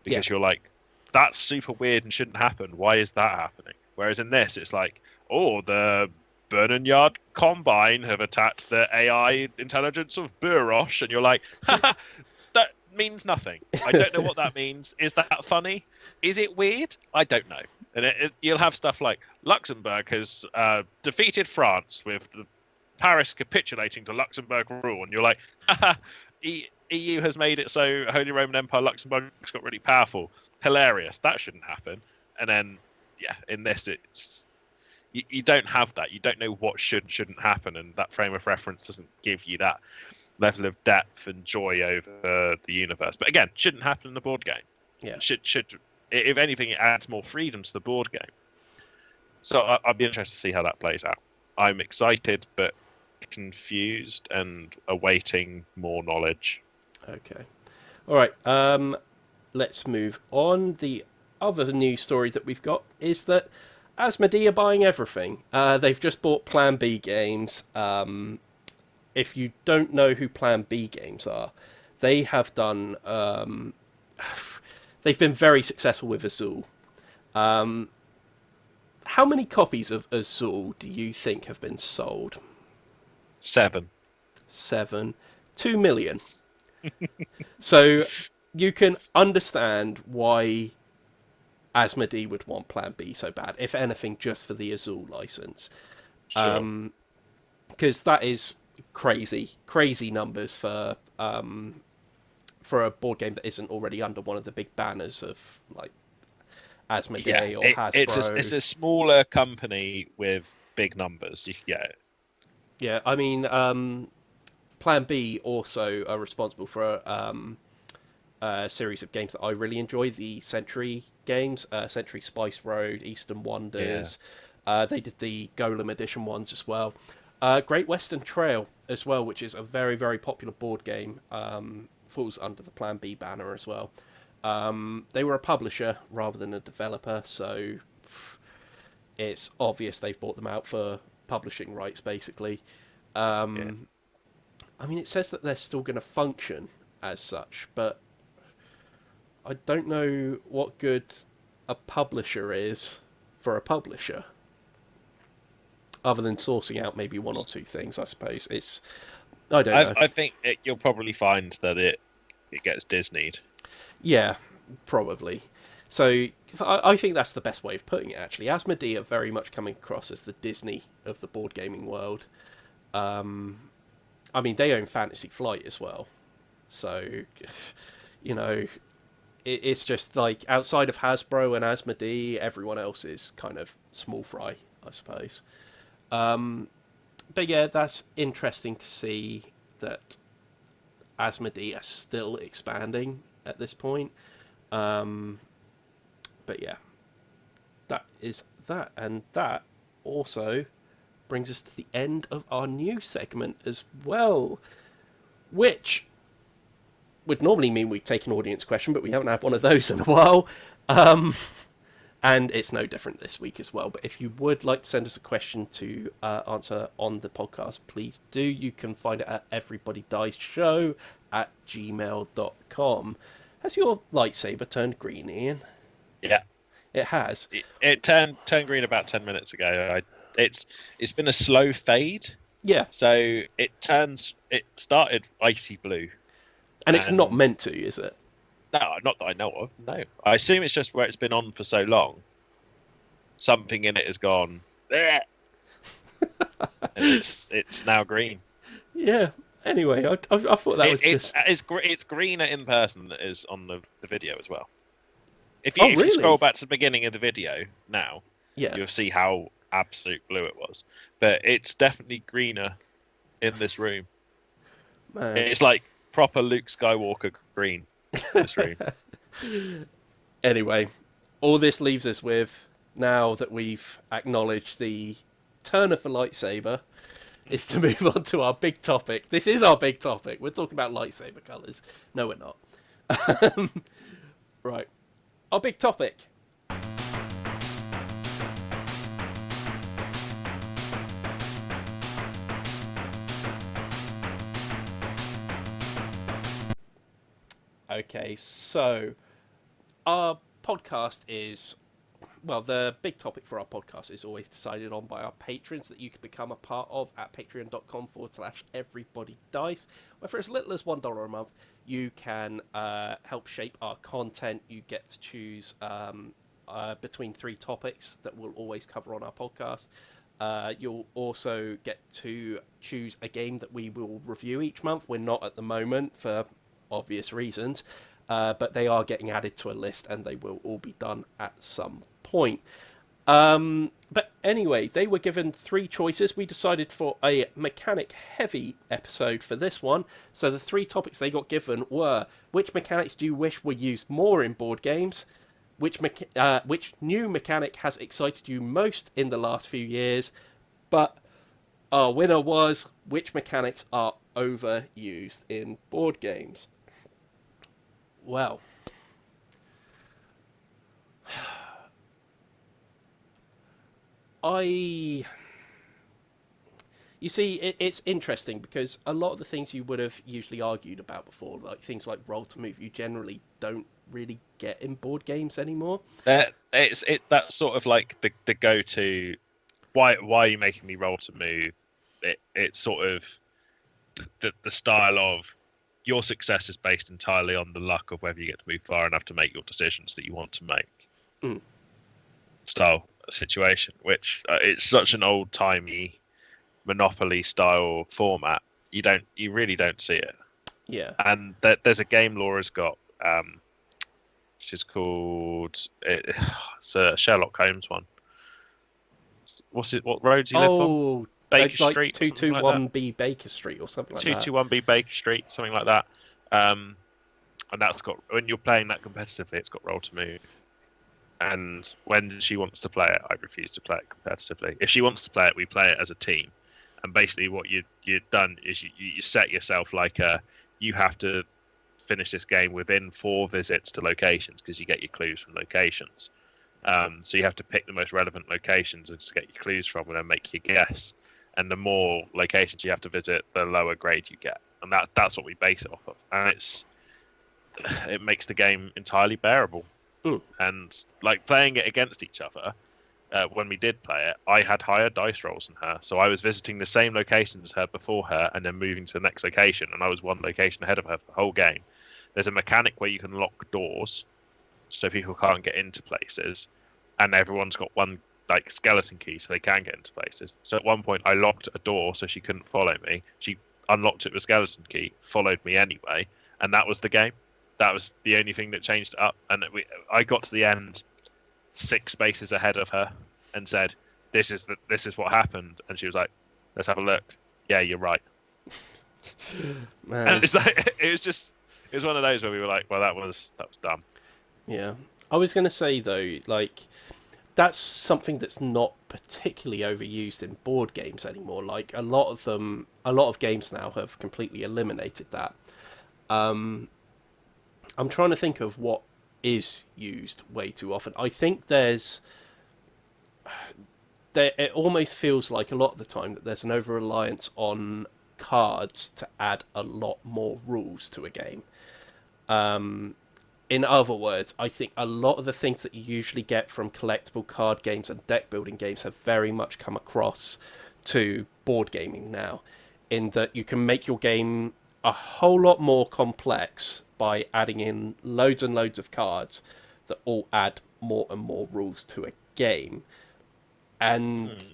because you're like, that's super weird and shouldn't happen. Why is that happening? Whereas in this, it's like, oh, the Burning Yard Combine have attacked the AI intelligence of Burosh, and you're like, haha, that means nothing. I don't know what that means. Is that funny? Is it weird? I don't know. And you'll have stuff like Luxembourg has defeated France with Paris capitulating to Luxembourg rule, and you're like, haha, EU has made it so Holy Roman Empire Luxembourg's got really powerful. Hilarious. That shouldn't happen. And then, yeah, in this, it's you don't have that. You don't know what shouldn't happen, and that frame of reference doesn't give you that level of depth and joy over the universe. But again, shouldn't happen in the board game. Yeah. Should if anything, it adds more freedom to the board game. So I'll be interested to see how that plays out. I'm excited, but confused and awaiting more knowledge. Okay. All right. Let's move on. The other news story that we've got is that Asmodee are buying everything. They've just bought Plan B Games. If you don't know who Plan B Games are, they have done... they've been very successful with Azul. How many copies of Azul do you think have been sold? 7. 2 million. So you can understand why Asmodee would want Plan B so bad, if anything, just for the Azul license. Sure. Because that is crazy numbers for a board game that isn't already under one of the big banners of like Asmodee or Hasbro. It's a smaller company with big numbers. You can get it. Yeah, I mean, Plan B also are responsible for a series of games that I really enjoy, the Century games, Century Spice Road, Eastern Wonders. Yeah. They did the Golem Edition ones as well. Great Western Trail as well, which is a very, very popular board game, falls under the Plan B banner as well. They were a publisher rather than a developer, so it's obvious they've bought them out for publishing rights, basically. I mean, it says that they're still going to function as such, but I don't know what good a publisher is for a publisher, other than sourcing out maybe one or two things, I suppose. I don't know. I think you'll probably find that it gets Disneyed. Yeah, probably. So I think that's the best way of putting it, actually. Asmodee are very much coming across as the Disney of the board gaming world. I mean, they own Fantasy Flight as well. So, you know, it's just like outside of Hasbro and Asmodee, everyone else is kind of small fry, I suppose. But yeah, that's interesting to see that Asmodee are still expanding at this point. But yeah, that is that. And that also brings us to the end of our new segment as well, which would normally mean we take an audience question, but we haven't had one of those in a while. And it's no different this week as well. But if you would like to send us a question to answer on the podcast, please do. You can find it at everybodydiesshow@gmail.com. Has your lightsaber turned green, Ian? Yeah. It has. It turned green about 10 minutes ago. It's been a slow fade. Yeah. So it started icy blue. And it's not meant to, is it? No, not that I know of. No. I assume it's just where it's been on for so long. Something in it has gone. And it's now green. Yeah. Anyway, I thought that was just... It's greener in person than it is on the video as well. If Really? you scroll back to the beginning of the video now, Yeah. you'll see how absolute blue it was. But it's definitely greener in this room. Man. It's like proper Luke Skywalker green in this room. Anyway, all this leaves us with, now that we've acknowledged the turn of the lightsaber, is to move on to our big topic. This is our big topic. We're talking about lightsaber colours. No, we're not. Right. Our big topic. Okay, so our podcast is, well, the big topic for our podcast is always decided on by our patrons that you can become a part of at patreon.com/everybodydice, where for as little as $1 a month, you can help shape our content. You get to choose between 3 topics that we'll always cover on our podcast. You'll also get to choose a game that we will review each month. We're not at the moment for obvious reasons, but they are getting added to a list and they will all be done at some point. But anyway, they were given 3 choices. We decided for a mechanic heavy episode for this one. So the 3 topics they got given were: which mechanics do you wish were used more in board games? Which new mechanic has excited you most in the last few years? But our winner was: which mechanics are overused in board games? Well, you see, it's interesting because a lot of the things you would have usually argued about before, like things like roll to move, you generally don't really get in board games anymore. That's sort of like the go-to. Why are you making me roll to move? It's sort of the style of your success is based entirely on the luck of whether you get to move far enough to make your decisions that you want to make. Style situation, which it's such an old-timey Monopoly style format. You really don't see it. Yeah. And there's a game Laura's got, which is called it's a Sherlock Holmes one. What's it? What road do you live on? Baker Street, 221B Baker Street or something like that. 221B Baker Street, something like that. And that's got, when you're playing that competitively, it's got roll to move. And when she wants to play it, I refuse to play it competitively. If she wants to play it, we play it as a team. And basically, what you've done is you set yourself like you have to finish this game within 4 visits to locations because you get your clues from locations. So you have to pick the most relevant locations and just get your clues from and then make your guess. And the more locations you have to visit, the lower grade you get. And that's what we base it off of. And it makes the game entirely bearable. And like playing it against each other, when we did play it, I had higher dice rolls than her. So I was visiting the same locations as her before her and then moving to the next location. And I was 1 location ahead of her for the whole game. There's a mechanic where you can lock doors so people can't get into places. And everyone's got 1 like skeleton key so they can get into places. So at one point I locked a door so she couldn't follow me. She unlocked it with a skeleton key, followed me anyway, and that was the game. That was the only thing that changed it up. And I got to the end 6 spaces ahead of her and said, this is what happened. And she was like, let's have a look. Yeah, you're right. Man. And it was one of those where we were like, well, that was dumb. Yeah. I was going to say though, like, that's something that's not particularly overused in board games anymore. Like a lot of games now have completely eliminated that. I'm trying to think of what is used way too often. I think it almost feels like a lot of the time that there's an over reliance on cards to add a lot more rules to a game. In other words, I think a lot of the things that you usually get from collectible card games and deck building games have very much come across to board gaming now, in that you can make your game a whole lot more complex by adding in loads and loads of cards that all add more and more rules to a game. And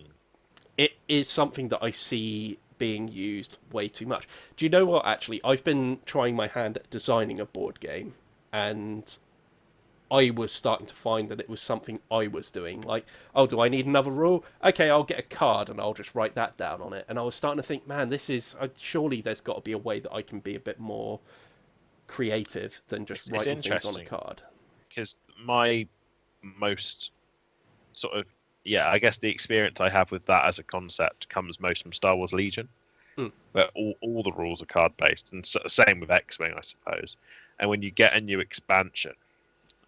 it is something that I see being used way too much. Do you know what, actually? I've been trying my hand at designing a board game, and I was starting to find that it was something I was doing. Like, oh, do I need another rule? Okay, I'll get a card and I'll just write that down on it. And I was starting to think, man, this is... surely there's got to be a way that I can be a bit more creative than just writing things on a card. Because my most sort of... Yeah, I guess the experience I have with that as a concept comes most from Star Wars Legion, where all the rules are card-based, and same with X-Wing, I suppose. And when you get a new expansion,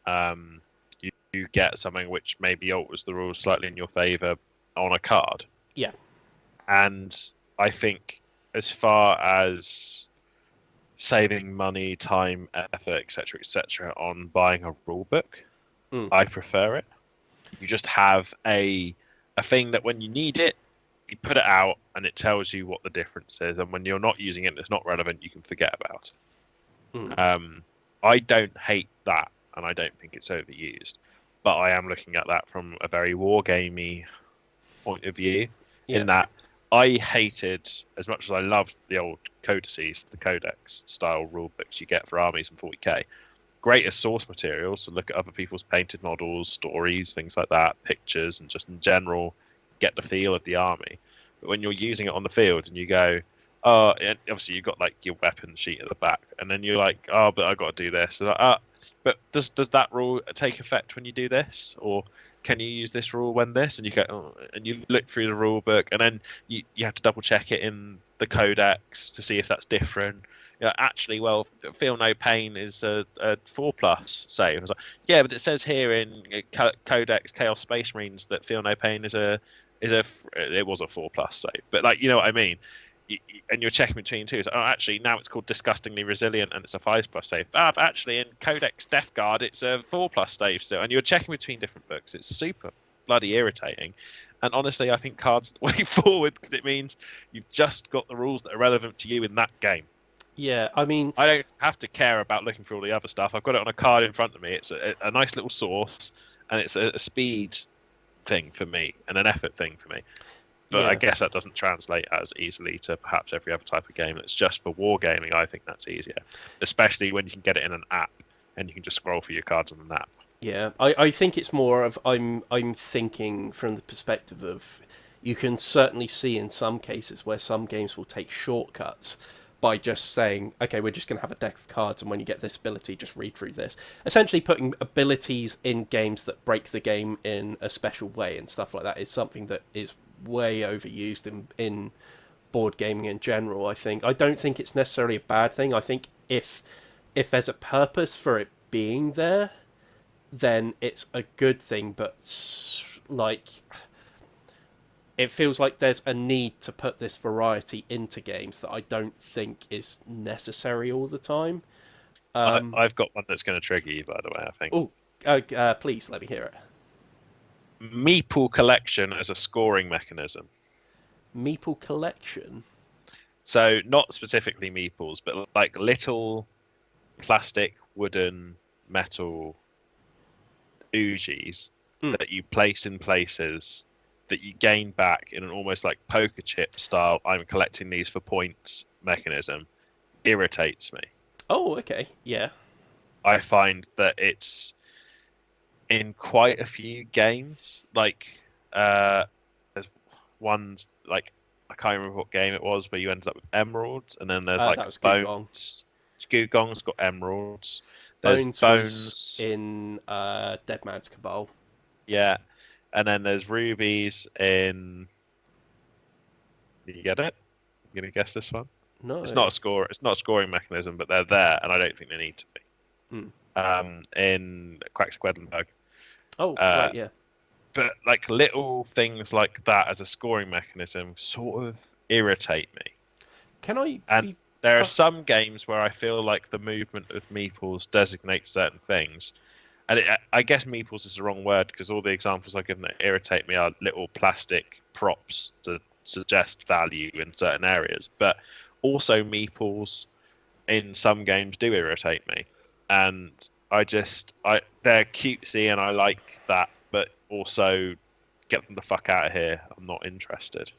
you get something which maybe alters the rules slightly in your favour on a card. Yeah. And I think as far as saving money, time, effort, etc., on buying a rule book, I prefer it. You just have a thing that when you need it, you put it out and it tells you what the difference is. And when you're not using it, it's not relevant, you can forget about it. I don't hate that, and I don't think it's overused. But I am looking at that from a very wargamey point of view, in that I hated, as much as I loved the old codices, the codex style rule books you get for armies and 40k, great as source materials to look at other people's painted models, stories, things like that, pictures, and just in general get the feel of the army. But when you're using it on the field and you go, oh, and obviously you've got like your weapon sheet at the back, and then you're like, oh, but I've got to do this. Like, but does that rule take effect when you do this, or can you use this rule when this? And you go, oh, and you look through the rule book, and then you have to double check it in the codex to see if that's different. Actually, well, feel no pain is a 4+ save. I was like, yeah, but it says here in Codex Chaos Space Marines that feel no pain it was a 4+ save. But like, you know what I mean? And you're checking between two. So, actually, now it's called Disgustingly Resilient and it's a 5+ save. But actually, in Codex Death Guard, it's a 4+ save still. And you're checking between different books. It's super bloody irritating. And honestly, I think cards the way forward, because it means you've just got the rules that are relevant to you in that game. Yeah, I mean... I don't have to care about looking for all the other stuff. I've got it on a card in front of me. It's a nice little source, and it's a speed thing for me and an effort thing for me. But I guess that doesn't translate as easily to perhaps every other type of game that's just for wargaming. I think that's easier, especially when you can get it in an app and you can just scroll through your cards on an app. Yeah, I think it's more of I'm thinking from the perspective of, you can certainly see in some cases where some games will take shortcuts by just saying, okay, we're just going to have a deck of cards, and when you get this ability, just read through this. Essentially putting abilities in games that break the game in a special way and stuff like that is something that is way overused in board gaming in general, I think. I don't think it's necessarily a bad thing. I think if there's a purpose for it being there, then it's a good thing, but like... it feels like there's a need to put this variety into games that I don't think is necessary all the time. I've got one that's going to trigger you, by the way, I think. Oh, please, let me hear it. Meeple collection as a scoring mechanism. Meeple collection? So, not specifically meeples, but like little plastic, wooden, metal Oogis that you place in places that you gain back in an almost like poker chip style, I'm collecting these for points mechanism, irritates me. Oh, okay, yeah. I find that it's in quite a few games. Like, there's one, like, I can't remember what game it was, where you ended up with emeralds, and then there's like bones. Gugong's got emeralds. There's bones was in Dead Man's Cabal. Yeah. And then there's rubies in... Did you get it? You gonna guess this one? No. It's not a scoring mechanism, but they're there, and I don't think they need to be. in Quack's-Quedlinburg. Oh, Uh, right, yeah. but like little things like that as a scoring mechanism sort of irritate me. Can I And be... there are some games where I feel like the movement of meeples designates certain things. And I guess meeples is the wrong word because all the examples I've given that irritate me are little plastic props to suggest value in certain areas. But also meeples in some games do irritate me. And they're cutesy and I like that, but also get them the fuck out of here. I'm not interested.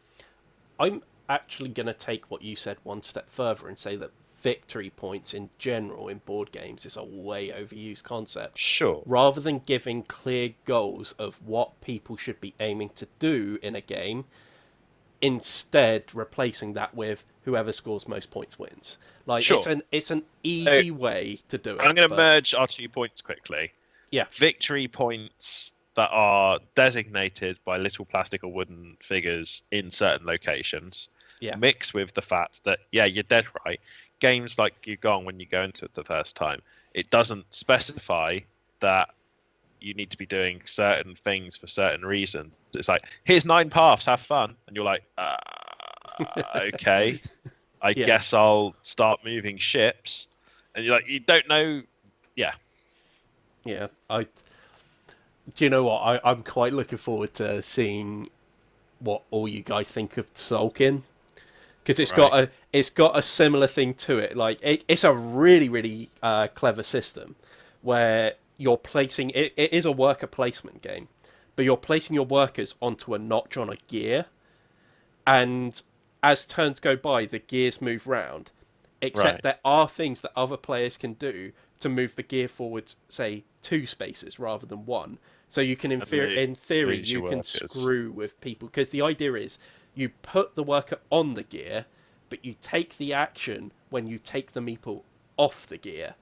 I'm actually going to take what you said one step further and say that victory points in general in board games is a way overused concept. Sure. Rather than giving clear goals of what people should be aiming to do in a game, instead replacing that with whoever scores most points wins. Like, sure. It's an easy way to do it. I'm going to merge our 2 points quickly. Yeah. Victory points that are designated by little plastic or wooden figures in certain locations. Yeah. Mixed with the fact that, yeah, you're dead right. Games like you go on when you go into it the first time, it doesn't specify that you need to be doing certain things for certain reasons. It's like, here's 9 paths, have fun. And you're like, okay, I guess I'll start moving ships. And you're like, you don't know. Yeah. Yeah. Do you know what? I'm quite looking forward to seeing what all you guys think of Sulkin. Because it's got a similar thing to it. Like it's a really, really clever system where you're placing it is a worker placement game, but you're placing your workers onto a notch on a gear, and as turns go by, the gears move round. Except there are things that other players can do to move the gear forwards, say 2 spaces rather than 1. So you can, in theory, you can screw with people because the idea is you put the worker on the gear, but you take the action when you take the meeple off the gear.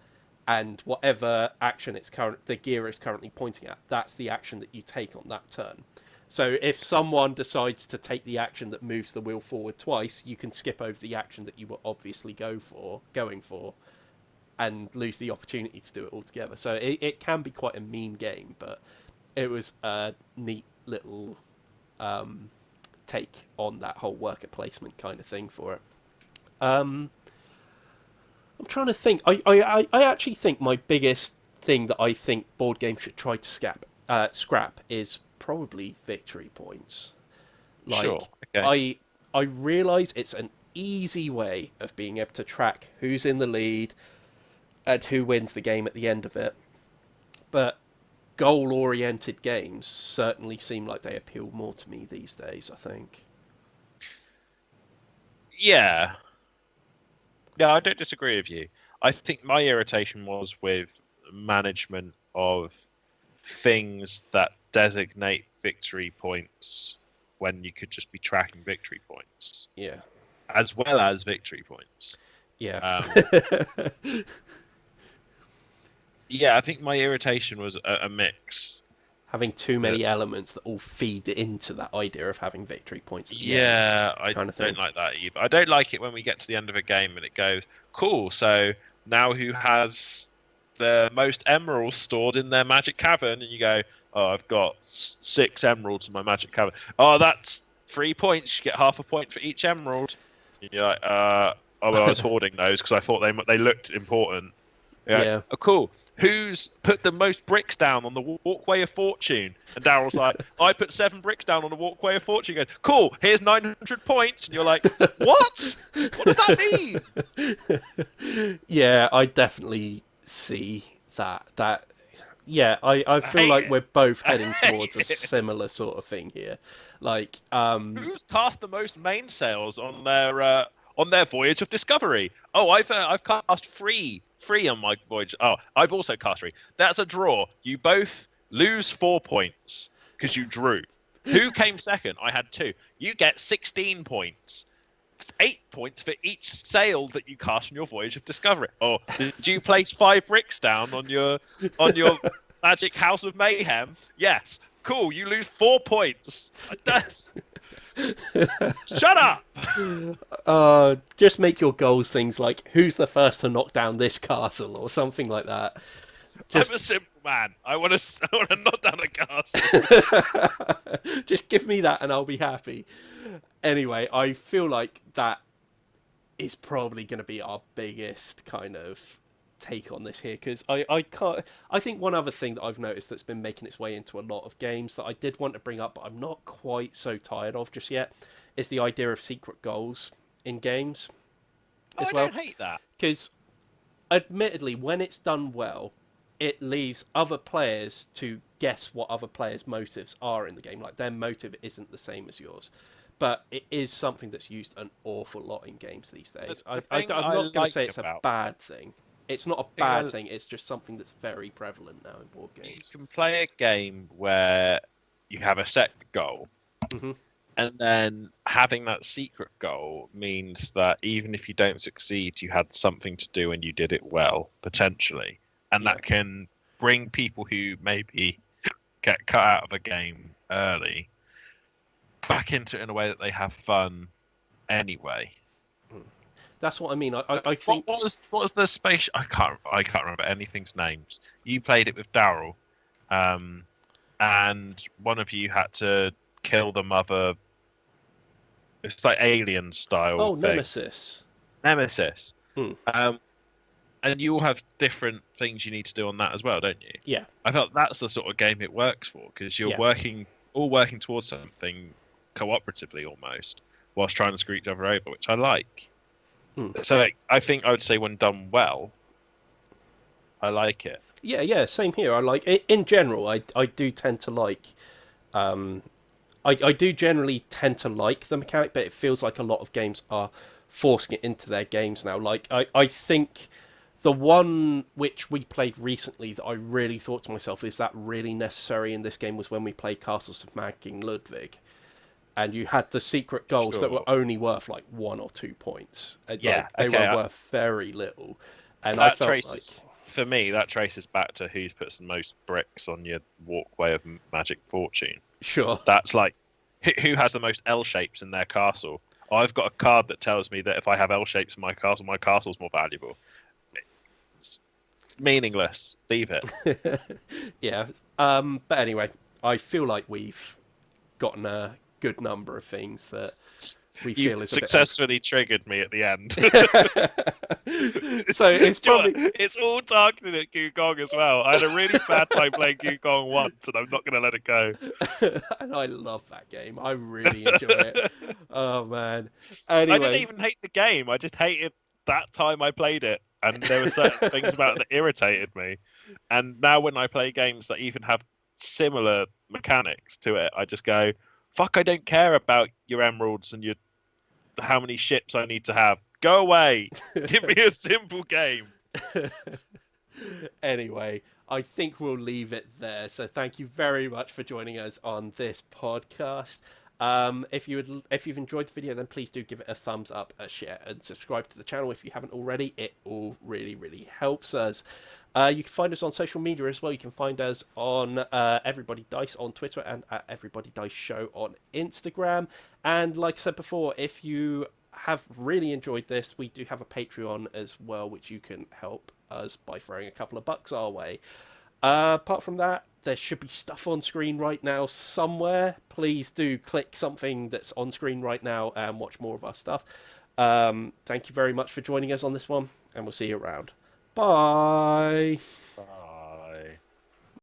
And whatever action the gear is currently pointing at, that's the action that you take on that turn. So if someone decides to take the action that moves the wheel forward twice, you can skip over the action that you were obviously going for, and lose the opportunity to do it altogether. So it can be quite a mean game, but it was a neat little take on that whole worker placement kind of thing for it. I'm trying to think. I actually think my biggest thing that I think board games should try to scrap is probably victory points. Like, sure. Okay. I realise it's an easy way of being able to track who's in the lead and who wins the game at the end of it. But goal-oriented games certainly seem like they appeal more to me these days, I think. Yeah. No, I don't disagree with you. I think my irritation was with management of things that designate victory points when you could just be tracking victory points. Yeah. As well as victory points. Yeah. Yeah, I think my irritation was a mix. Having too many elements that all feed into that idea of having victory points. I don't like that either. I don't like it when we get to the end of a game and it goes, cool, so now who has the most emeralds stored in their magic cavern? And you go, oh, I've got 6 emeralds in my magic cavern. Oh, that's 3 points. You get half a point for each emerald. And you're like, oh, well, I was hoarding those because I thought they looked important. Yeah. Oh, cool. Who's put the most bricks down on the walkway of fortune? And Daryl's like, I put 7 bricks down on the walkway of fortune. He goes, cool, here's 900 points. And you're like, what? What does that mean? Yeah, I definitely see that. Yeah, I feel like we're both heading towards a similar sort of thing here. Like, who's cast the most mainsails on their voyage of discovery? Oh, I've cast 3 on my voyage. Oh, I've also cast 3. That's a draw. You both lose 4 points because you drew. Who came second? I had 2. You get 16 points. 8 points for each sail that you cast on your voyage of discovery. Oh, did you place 5 bricks down on your magic house of mayhem? Yes. Cool. You lose 4 points. Shut up! Just make your goals things like who's the first to knock down this castle or something like that. Just I'm a simple man. I want to knock down a castle. just give me that and I'll be happy. Anyway, I feel like that is probably going to be our biggest kind of take on this here, because I can't. I think one other thing that I've noticed that's been making its way into a lot of games that I did want to bring up, but I'm not quite so tired of just yet, is the idea of secret goals in games as well. I don't hate that. Because admittedly, when it's done well, it leaves other players to guess what other players' motives are in the game. Like, their motive isn't the same as yours. But it is something that's used an awful lot in games these days. I'm not going to say it's a bad thing. It's not a bad thing. It's just something that's very prevalent now in board games. You can play a game where you have a set goal, and then having that secret goal means that even if you don't succeed, you had something to do and you did it well, potentially. And that can bring people who maybe get cut out of a game early back into it in a way that they have fun anyway. That's what I mean. I think what was the space? I can't remember anything's names. You played it with Daryl, and one of you had to kill the mother. It's like alien style. Oh, thing. Nemesis. And you all have different things you need to do on that as well, don't you? Yeah. I felt that's the sort of game it works for, because you're working towards something cooperatively almost, whilst trying to screw each other over, which I like. So I think I would say when done well, I like it. Yeah, same here. I like it. In general, I do tend to like. I do generally tend to like the mechanic, but it feels like a lot of games are forcing it into their games now. Like, I think the one which we played recently that I really thought to myself, is that really necessary in this game, was when we played Castles of Mag King Ludwig. And you had the secret goals that were only worth like 1 or 2 points. They were worth very little. And I felt for me, that traces back to who puts the most bricks on your walkway of magic fortune. Sure. That's like, who has the most L shapes in their castle? I've got a card that tells me that if I have L shapes in my castle's more valuable. It's meaningless. Leave it. Yeah. But anyway, I feel like we've gotten a good number of things that we feel is successfully triggered me at the end. So it's probably it's all targeted at Gugong as well. I had a really bad time playing Gugong once, and I'm not going to let it go. And I love that game. I really enjoy it. Oh man. Anyway, I didn't even hate the game. I just hated that time I played it, and there were certain things about it that irritated me. And now when I play games that even have similar mechanics to it, I just go, fuck, I don't care about your emeralds and how many ships I need to have. Go away. Give me a simple game. Anyway, I think we'll leave it there. So thank you very much for joining us on this podcast. If you've enjoyed the video, then please do give it a thumbs up, a share, and subscribe to the channel if you haven't already. It all really, really helps us. You can find us on social media as well. You can find us on Everybody Dice on Twitter and at Everybody Dice Show on Instagram. And like I said before, if you have really enjoyed this, we do have a Patreon as well, which you can help us by throwing a couple of bucks our way. Apart from that, there should be stuff on screen right now somewhere. Please do click something that's on screen right now and watch more of our stuff. Thank you very much for joining us on this one, and we'll see you around. Bye. Bye.